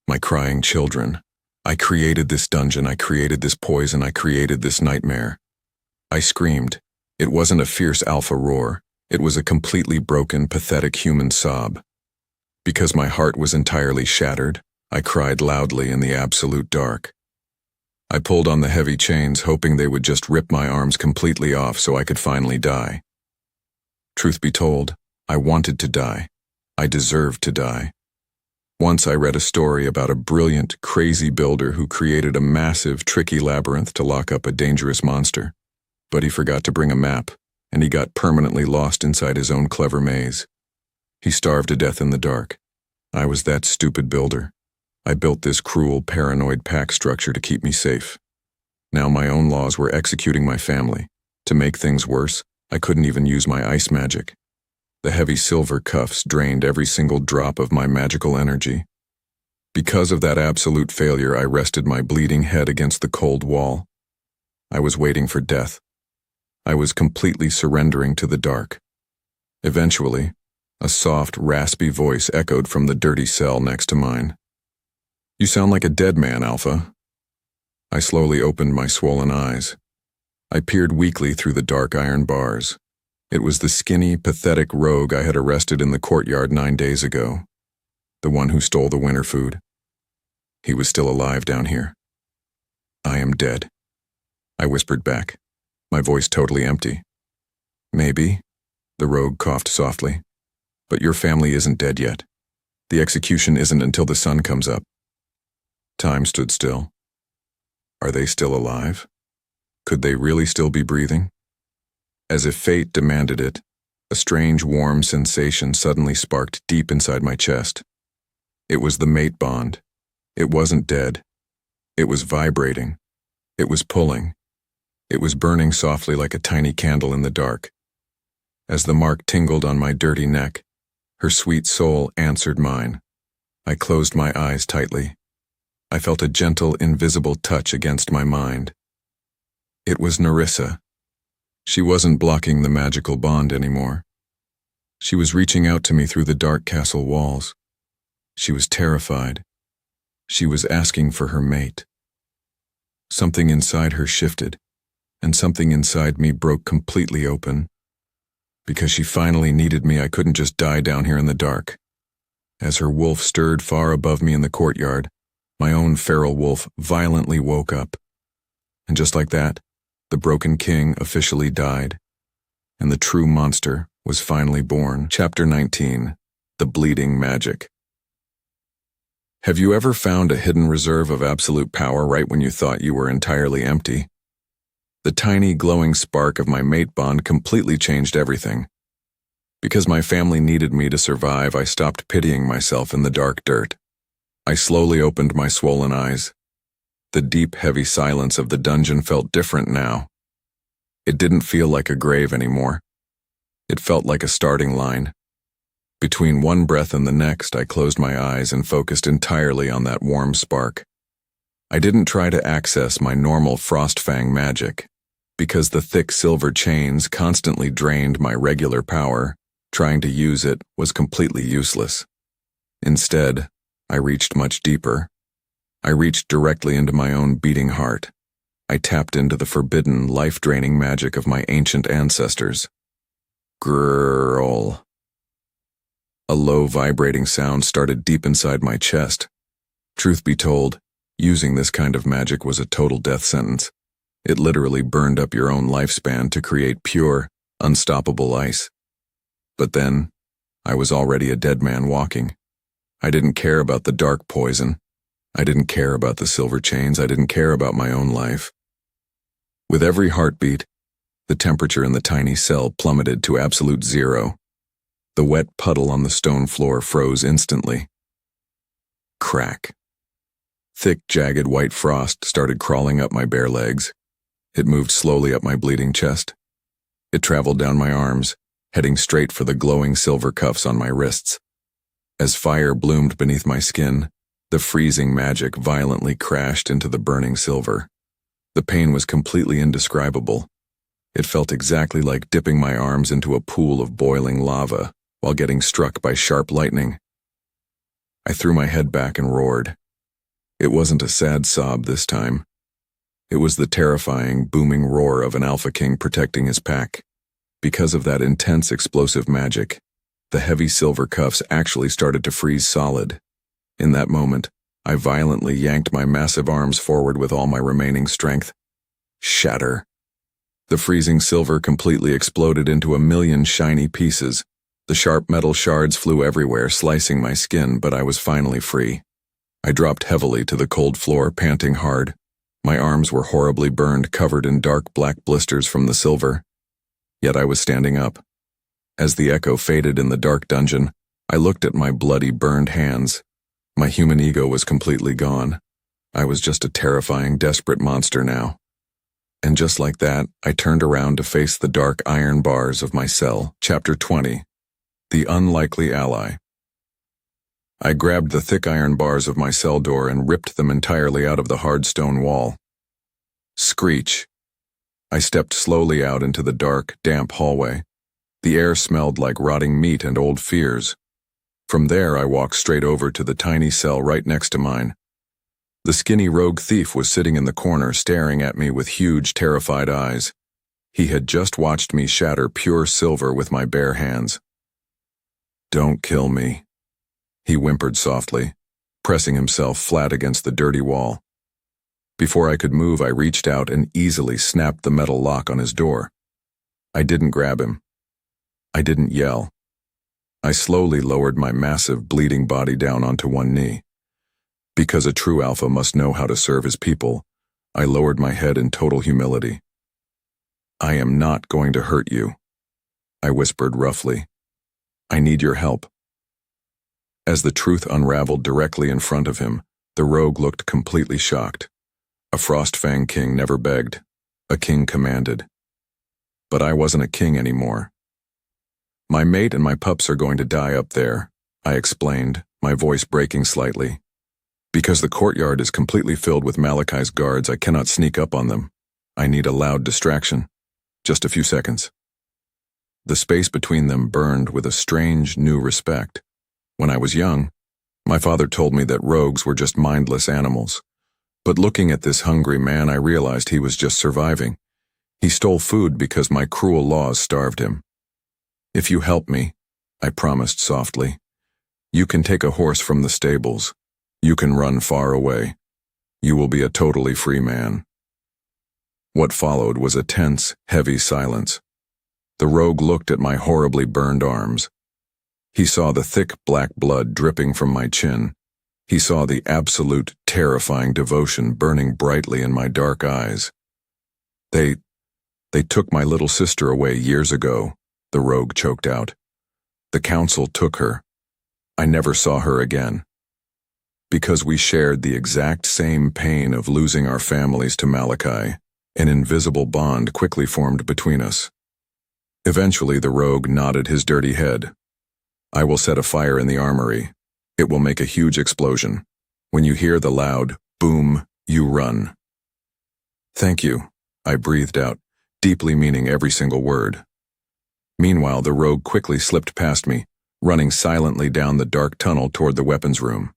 my crying children. I created this dungeon, I created this poison, I created this nightmare. I screamed. It wasn't a fierce alpha roar. It was a completely broken, pathetic human sob. Because my heart was entirely shattered, I cried loudly in the absolute dark. I pulled on the heavy chains, hoping they would just rip my arms completely off so I could finally die. Truth be told, I wanted to die. I deserved to die. Once I read a story about a brilliant, crazy builder who created a massive, tricky labyrinth to lock up a dangerous monster. But he forgot to bring a map, and he got permanently lost inside his own clever maze. He starved to death in the dark. I was that stupid builder. I built this cruel, paranoid pack structure to keep me safe. Now my own laws were executing my family. To make things worse, I couldn't even use my ice magic. The heavy silver cuffs drained every single drop of my magical energy. Because of that absolute failure, I rested my bleeding head against the cold wall. I was waiting for death. I was completely surrendering to the dark. Eventually, a soft, raspy voice echoed from the dirty cell next to mine. "You sound like a dead man, Alpha." I slowly opened my swollen eyes. I peered weakly through the dark iron bars. It was the skinny, pathetic rogue I had arrested in the courtyard 9 days ago. The one who stole the winter food. He was still alive down here. "I am dead," I whispered back, my voice totally empty. "Maybe," the rogue coughed softly, "but your family isn't dead yet. The execution isn't until the sun comes up." Time stood still. Are they still alive? Could they really still be breathing? As if fate demanded it, a strange warm sensation suddenly sparked deep inside my chest. It was the mate bond. It wasn't dead. It was vibrating. It was pulling. It was burning softly like a tiny candle in the dark. As the mark tingled on my dirty neck, her sweet soul answered mine. I closed my eyes tightly. I felt a gentle, invisible touch against my mind. It was Nerissa. She wasn't blocking the magical bond anymore. She was reaching out to me through the dark castle walls. She was terrified. She was asking for her mate. Something inside her shifted, and something inside me broke completely open. Because she finally needed me, I couldn't just die down here in the dark. As her wolf stirred far above me in the courtyard, my own feral wolf violently woke up. And just like that, the broken king officially died, and the true monster was finally born. Chapter 19. The Bleeding Magic. Have you ever found a hidden reserve of absolute power right when you thought you were entirely empty? The tiny glowing spark of my mate bond completely changed everything. Because my family needed me to survive, I stopped pitying myself in the dark dirt. I slowly opened my swollen eyes. The deep, heavy silence of the dungeon felt different now. It didn't feel like a grave anymore. It felt like a starting line. Between one breath and the next, I closed my eyes and focused entirely on that warm spark. I didn't try to access my normal Frostfang magic. Because the thick silver chains constantly drained my regular power, trying to use it was completely useless. Instead, I reached much deeper. I reached directly into my own beating heart. I tapped into the forbidden, life-draining magic of my ancient ancestors. Grrrl. A low, vibrating sound started deep inside my chest. Truth be told, using this kind of magic was a total death sentence. It literally burned up your own lifespan to create pure, unstoppable ice. But then, I was already a dead man walking. I didn't care about the dark poison. I didn't care about the silver chains. I didn't care about my own life. With every heartbeat, the temperature in the tiny cell plummeted to absolute zero. The wet puddle on the stone floor froze instantly. Crack. Thick, jagged white frost started crawling up my bare legs. It moved slowly up my bleeding chest. It traveled down my arms, heading straight for the glowing silver cuffs on my wrists. As fire bloomed beneath my skin, the freezing magic violently crashed into the burning silver. The pain was completely indescribable. It felt exactly like dipping my arms into a pool of boiling lava while getting struck by sharp lightning. I threw my head back and roared. It wasn't a sad sob this time. It was the terrifying, booming roar of an alpha king protecting his pack. Because of that intense explosive magic, the heavy silver cuffs actually started to freeze solid. In that moment, I violently yanked my massive arms forward with all my remaining strength. Shatter. The freezing silver completely exploded into a million shiny pieces. The sharp metal shards flew everywhere, slicing my skin, but I was finally free. I dropped heavily to the cold floor, panting hard. My arms were horribly burned, covered in dark black blisters from the silver. Yet I was standing up. As the echo faded in the dark dungeon, I looked at my bloody, burned hands. My human ego was completely gone. I was just a terrifying, desperate monster now. And just like that, I turned around to face the dark iron bars of my cell. Chapter 20. The Unlikely Ally. I grabbed the thick iron bars of my cell door and ripped them entirely out of the hard stone wall. Screech. I stepped slowly out into the dark, damp hallway. The air smelled like rotting meat and old fears. From there, I walked straight over to the tiny cell right next to mine. The skinny rogue thief was sitting in the corner, staring at me with huge, terrified eyes. He had just watched me shatter pure silver with my bare hands. "Don't kill me," he whimpered softly, pressing himself flat against the dirty wall. Before I could move, I reached out and easily snapped the metal lock on his door. I didn't grab him. I didn't yell. I slowly lowered my massive, bleeding body down onto one knee. Because a true alpha must know how to serve his people, I lowered my head in total humility. "I am not going to hurt you," I whispered roughly. "I need your help." As the truth unraveled directly in front of him, the rogue looked completely shocked. A Frostfang king never begged. A king commanded. But I wasn't a king anymore. "My mate and my pups are going to die up there," I explained, my voice breaking slightly. "Because the courtyard is completely filled with Malachai's guards, I cannot sneak up on them. I need a loud distraction. Just a few seconds." The space between them burned with a strange, new respect. When I was young, my father told me that rogues were just mindless animals. But looking at this hungry man, I realized he was just surviving. He stole food because my cruel laws starved him. "If you help me," I promised softly, "you can take a horse from the stables. You can run far away. You will be a totally free man." What followed was a tense, heavy silence. The rogue looked at my horribly burned arms. He saw the thick black blood dripping from my chin. He saw the absolute, terrifying devotion burning brightly in my dark eyes. They took my little sister away years ago," the rogue choked out. "The council took her. I never saw her again. Because we shared the exact same pain of losing our families to Malachai, an invisible bond quickly formed between us." Eventually, the rogue nodded his dirty head. "I will set a fire in the armory. It will make a huge explosion. When you hear the loud boom, you run." "Thank you," I breathed out, deeply meaning every single word. Meanwhile, the rogue quickly slipped past me, running silently down the dark tunnel toward the weapons room.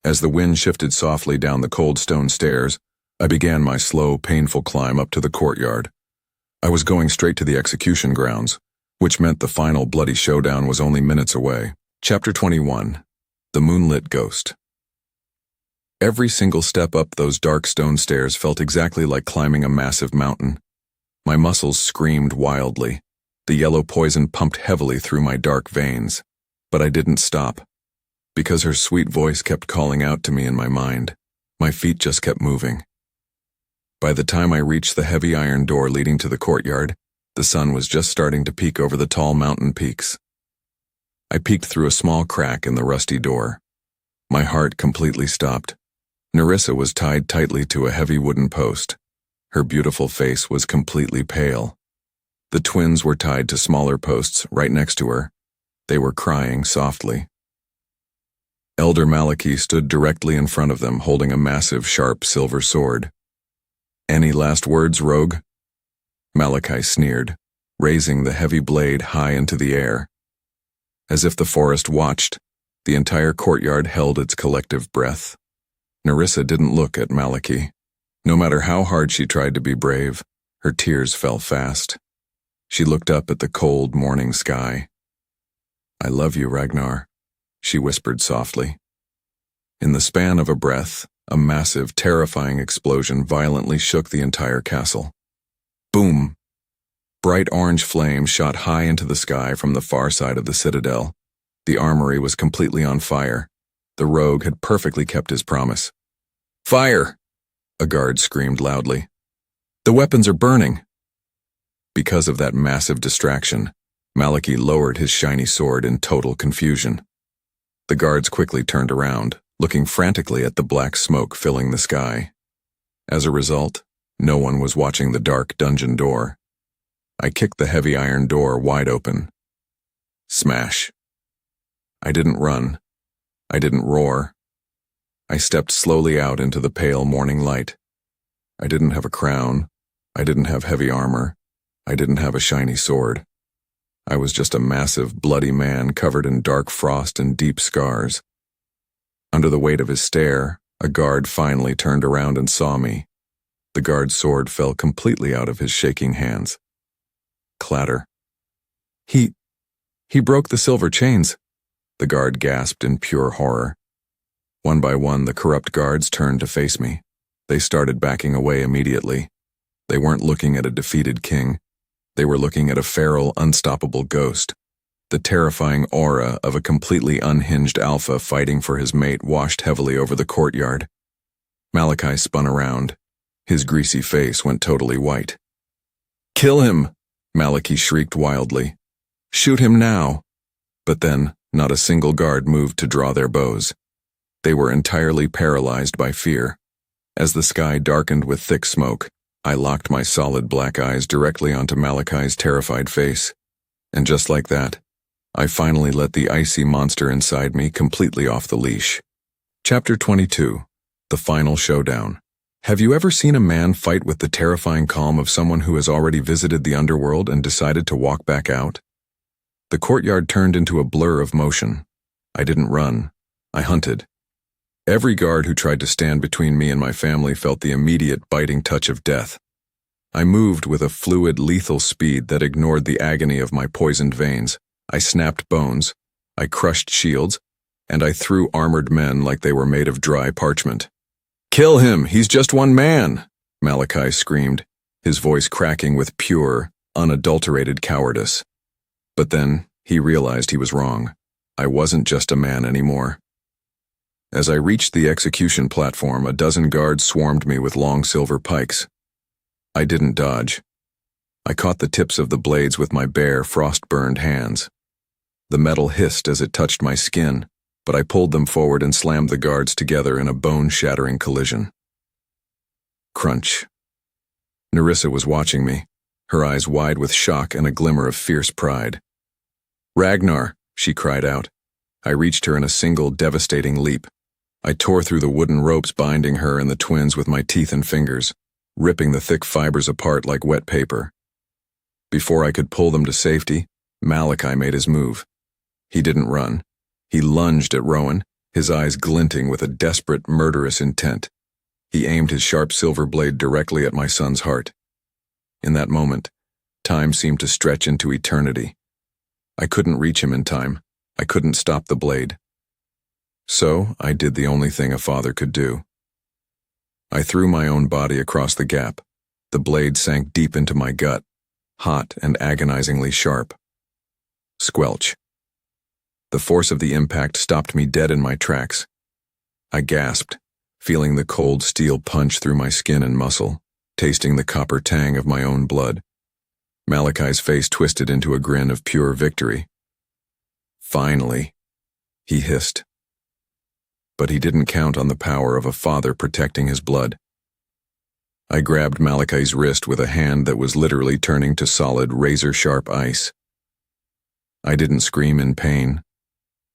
As the wind shifted softly down the cold stone stairs, I began my slow, painful climb up to the courtyard. I was going straight to the execution grounds, which meant the final bloody showdown was only minutes away. Chapter 21. The Moonlit Ghost. Every single step up those dark stone stairs felt exactly like climbing a massive mountain. My muscles screamed wildly. The yellow poison pumped heavily through my dark veins. But I didn't stop. Because her sweet voice kept calling out to me in my mind, my feet just kept moving. By the time I reached the heavy iron door leading to the courtyard, the sun was just starting to peek over the tall mountain peaks. I peeked through a small crack in the rusty door. My heart completely stopped. Nerissa was tied tightly to a heavy wooden post. Her beautiful face was completely pale. The twins were tied to smaller posts right next to her. They were crying softly. Elder Malachi stood directly in front of them, holding a massive, sharp silver sword. "Any last words, rogue?" Malachi sneered, raising the heavy blade high into the air. As if the forest watched, the entire courtyard held its collective breath. Nerissa didn't look at Malachi. No matter how hard she tried to be brave, her tears fell fast. She looked up at the cold morning sky. "I love you, Ragnar," she whispered softly. In the span of a breath, a massive, terrifying explosion violently shook the entire castle. Boom! Bright orange flames shot high into the sky from the far side of the citadel. The armory was completely on fire. The rogue had perfectly kept his promise. "Fire!" a guard screamed loudly. "The weapons are burning!" Because of that massive distraction, Malachi lowered his shiny sword in total confusion. The guards quickly turned around, looking frantically at the black smoke filling the sky. As a result, no one was watching the dark dungeon door. I kicked the heavy iron door wide open. Smash. I didn't run. I didn't roar. I stepped slowly out into the pale morning light. I didn't have a crown. I didn't have heavy armor. I didn't have a shiny sword. I was just a massive, bloody man covered in dark frost and deep scars. Under the weight of his stare, a guard finally turned around and saw me. The guard's sword fell completely out of his shaking hands. Clatter. He broke the silver chains," the guard gasped in pure horror. One by one, the corrupt guards turned to face me. They started backing away immediately. They weren't looking at a defeated king. They were looking at a feral, unstoppable ghost. The terrifying aura of a completely unhinged alpha fighting for his mate washed heavily over the courtyard. Malachi spun around. His greasy face went totally white. "Kill him!" Malachi shrieked wildly. "Shoot him now!" But then, not a single guard moved to draw their bows. They were entirely paralyzed by fear. As the sky darkened with thick smoke, I locked my solid black eyes directly onto Malachi's terrified face. And just like that, I finally let the icy monster inside me completely off the leash. Chapter 22. The Final Showdown. Have you ever seen a man fight with the terrifying calm of someone who has already visited the underworld and decided to walk back out? The courtyard turned into a blur of motion. I didn't run. I hunted. Every guard who tried to stand between me and my family felt the immediate biting touch of death. I moved with a fluid, lethal speed that ignored the agony of my poisoned veins. I snapped bones. I crushed shields. And I threw armored men like they were made of dry parchment. "Kill him! He's just one man!" Malachi screamed, his voice cracking with pure, unadulterated cowardice. But then, he realized he was wrong. I wasn't just a man anymore. As I reached the execution platform, a dozen guards swarmed me with long silver pikes. I didn't dodge. I caught the tips of the blades with my bare, frost-burned hands. The metal hissed as it touched my skin, but I pulled them forward and slammed the guards together in a bone-shattering collision. Crunch. Nerissa was watching me, her eyes wide with shock and a glimmer of fierce pride. "Ragnar," she cried out. I reached her in a single, devastating leap. I tore through the wooden ropes binding her and the twins with my teeth and fingers, ripping the thick fibers apart like wet paper. Before I could pull them to safety, Malachi made his move. He didn't run. He lunged at Rowan, his eyes glinting with a desperate, murderous intent. He aimed his sharp silver blade directly at my son's heart. In that moment, time seemed to stretch into eternity. I couldn't reach him in time. I couldn't stop the blade. So I did the only thing a father could do. I threw my own body across the gap. The blade sank deep into my gut. hot and agonizingly sharp. Squelch. The force of the impact stopped me dead in my tracks. I gasped, feeling the cold steel punch through my skin and muscle, tasting the copper tang of my own blood. Malachi's face twisted into a grin of pure victory. Finally, he hissed. But he didn't count on the power of a father protecting his blood. I grabbed Malachi's wrist with a hand that was literally turning to solid, razor-sharp ice. I didn't scream in pain.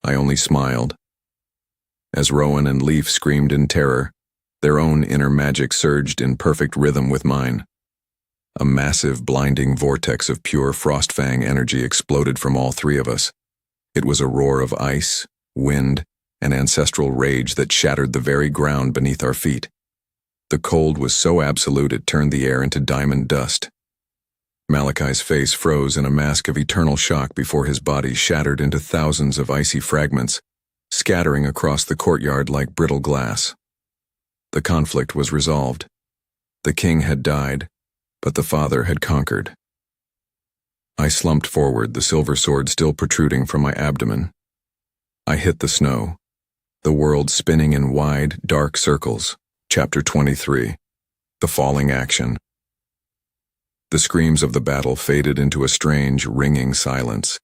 I only smiled. As Rowan and Leaf screamed in terror, their own inner magic surged in perfect rhythm with mine. A massive, blinding vortex of pure Frostfang energy exploded from all three of us. It was a roar of ice, wind, and ancestral rage that shattered the very ground beneath our feet. The cold was so absolute it turned the air into diamond dust. Malachi's face froze in a mask of eternal shock before his body shattered into thousands of icy fragments, scattering across the courtyard like brittle glass. The conflict was resolved. The king had died, but the father had conquered. I slumped forward, the silver sword still protruding from my abdomen. I hit the snow, the world spinning in wide, dark circles. Chapter 23. The Falling Action. The screams of the battle faded into a strange, ringing silence.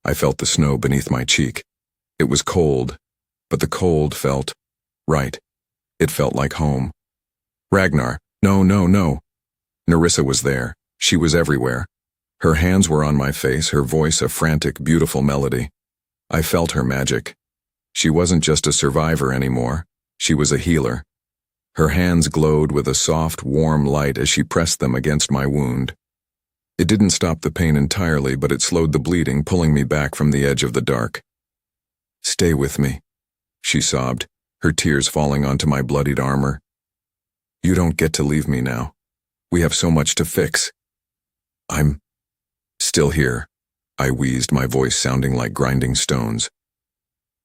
I felt the snow beneath my cheek. It was cold, but the cold felt right. It felt like home. Ragnar, no, no, no. Nerissa was there. She was everywhere. Her hands were on my face, her voice a frantic, beautiful melody. I felt her magic. She wasn't just a survivor anymore. She was a healer. Her hands glowed with a soft, warm light as she pressed them against my wound. It didn't stop the pain entirely, but it slowed the bleeding, pulling me back from the edge of the dark. "Stay with me," she sobbed, her tears falling onto my bloodied armor. "You don't get to leave me now. We have so much to fix." "I'm still here," I wheezed, my voice sounding like grinding stones.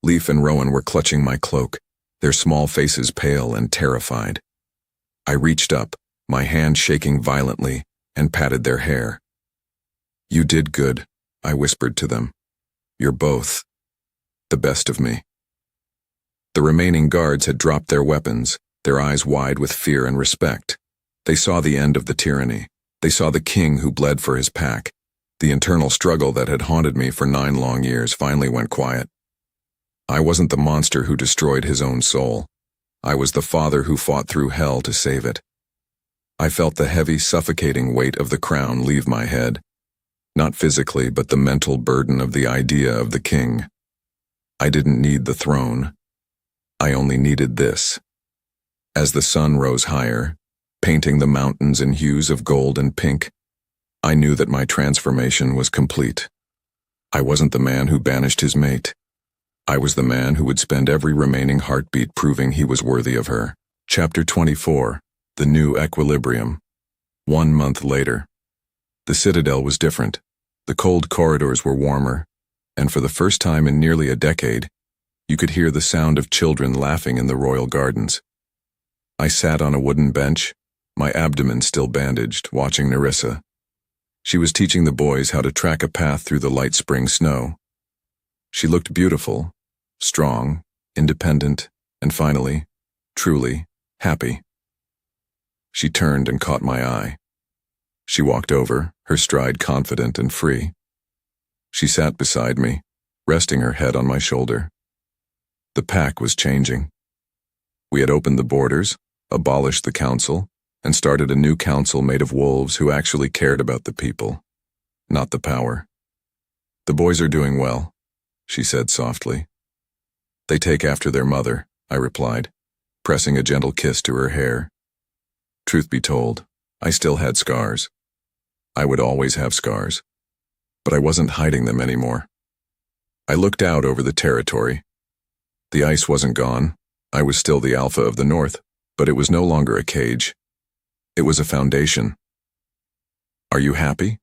Leaf and Rowan were clutching my cloak, their small faces pale and terrified. I reached up, my hand shaking violently, and patted their hair. "You did good," I whispered to them. "You're both the best of me." The remaining guards had dropped their weapons, their eyes wide with fear and respect. They saw the end of the tyranny. They saw the king who bled for his pack. The internal struggle that had haunted me for 9 long years finally went quiet. I wasn't the monster who destroyed his own soul. I was the father who fought through hell to save it. I felt the heavy, suffocating weight of the crown leave my head. Not physically, but the mental burden of the idea of the king. I didn't need the throne. I only needed this. As the sun rose higher, painting the mountains in hues of gold and pink, I knew that my transformation was complete. I wasn't the man who banished his mate. I was the man who would spend every remaining heartbeat proving he was worthy of her. Chapter 24. The New Equilibrium. 1 month later. The citadel was different. The cold corridors were warmer, and for the first time in nearly a decade, you could hear the sound of children laughing in the royal gardens. I sat on a wooden bench, my abdomen still bandaged, watching Nerissa. She was teaching the boys how to track a path through the light spring snow. She looked beautiful, strong, independent, and finally, truly, happy. She turned and caught my eye. She walked over, her stride confident and free. She sat beside me, resting her head on my shoulder. The pack was changing. We had opened the borders, abolished the council, and started a new council made of wolves who actually cared about the people, not the power. "The boys are doing well," she said softly. "They take after their mother," I replied, pressing a gentle kiss to her hair. Truth be told, I still had scars. I would always have scars, but I wasn't hiding them anymore. I looked out over the territory. The ice wasn't gone. I was still the alpha of the north, but it was no longer a cage. It was a foundation. "Are you happy?"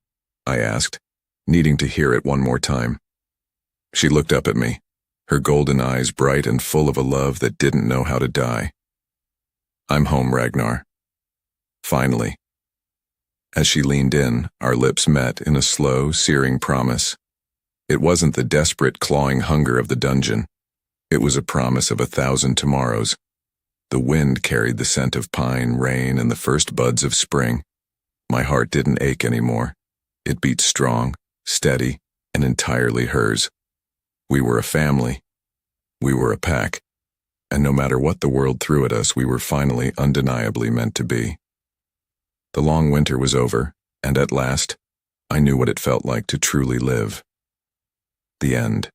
I asked, needing to hear it one more time. She looked up at me, her golden eyes bright and full of a love that didn't know how to die. "I'm home, Ragnar. Finally." As she leaned in, our lips met in a slow, searing promise. It wasn't the desperate, clawing hunger of the dungeon. It was a promise of 1,000 tomorrows. The wind carried the scent of pine, rain, and the first buds of spring. My heart didn't ache anymore. It beat strong, steady, and entirely hers. We were a family. We were a pack. And no matter what the world threw at us, we were finally undeniably meant to be. The long winter was over, and at last, I knew what it felt like to truly live. The end.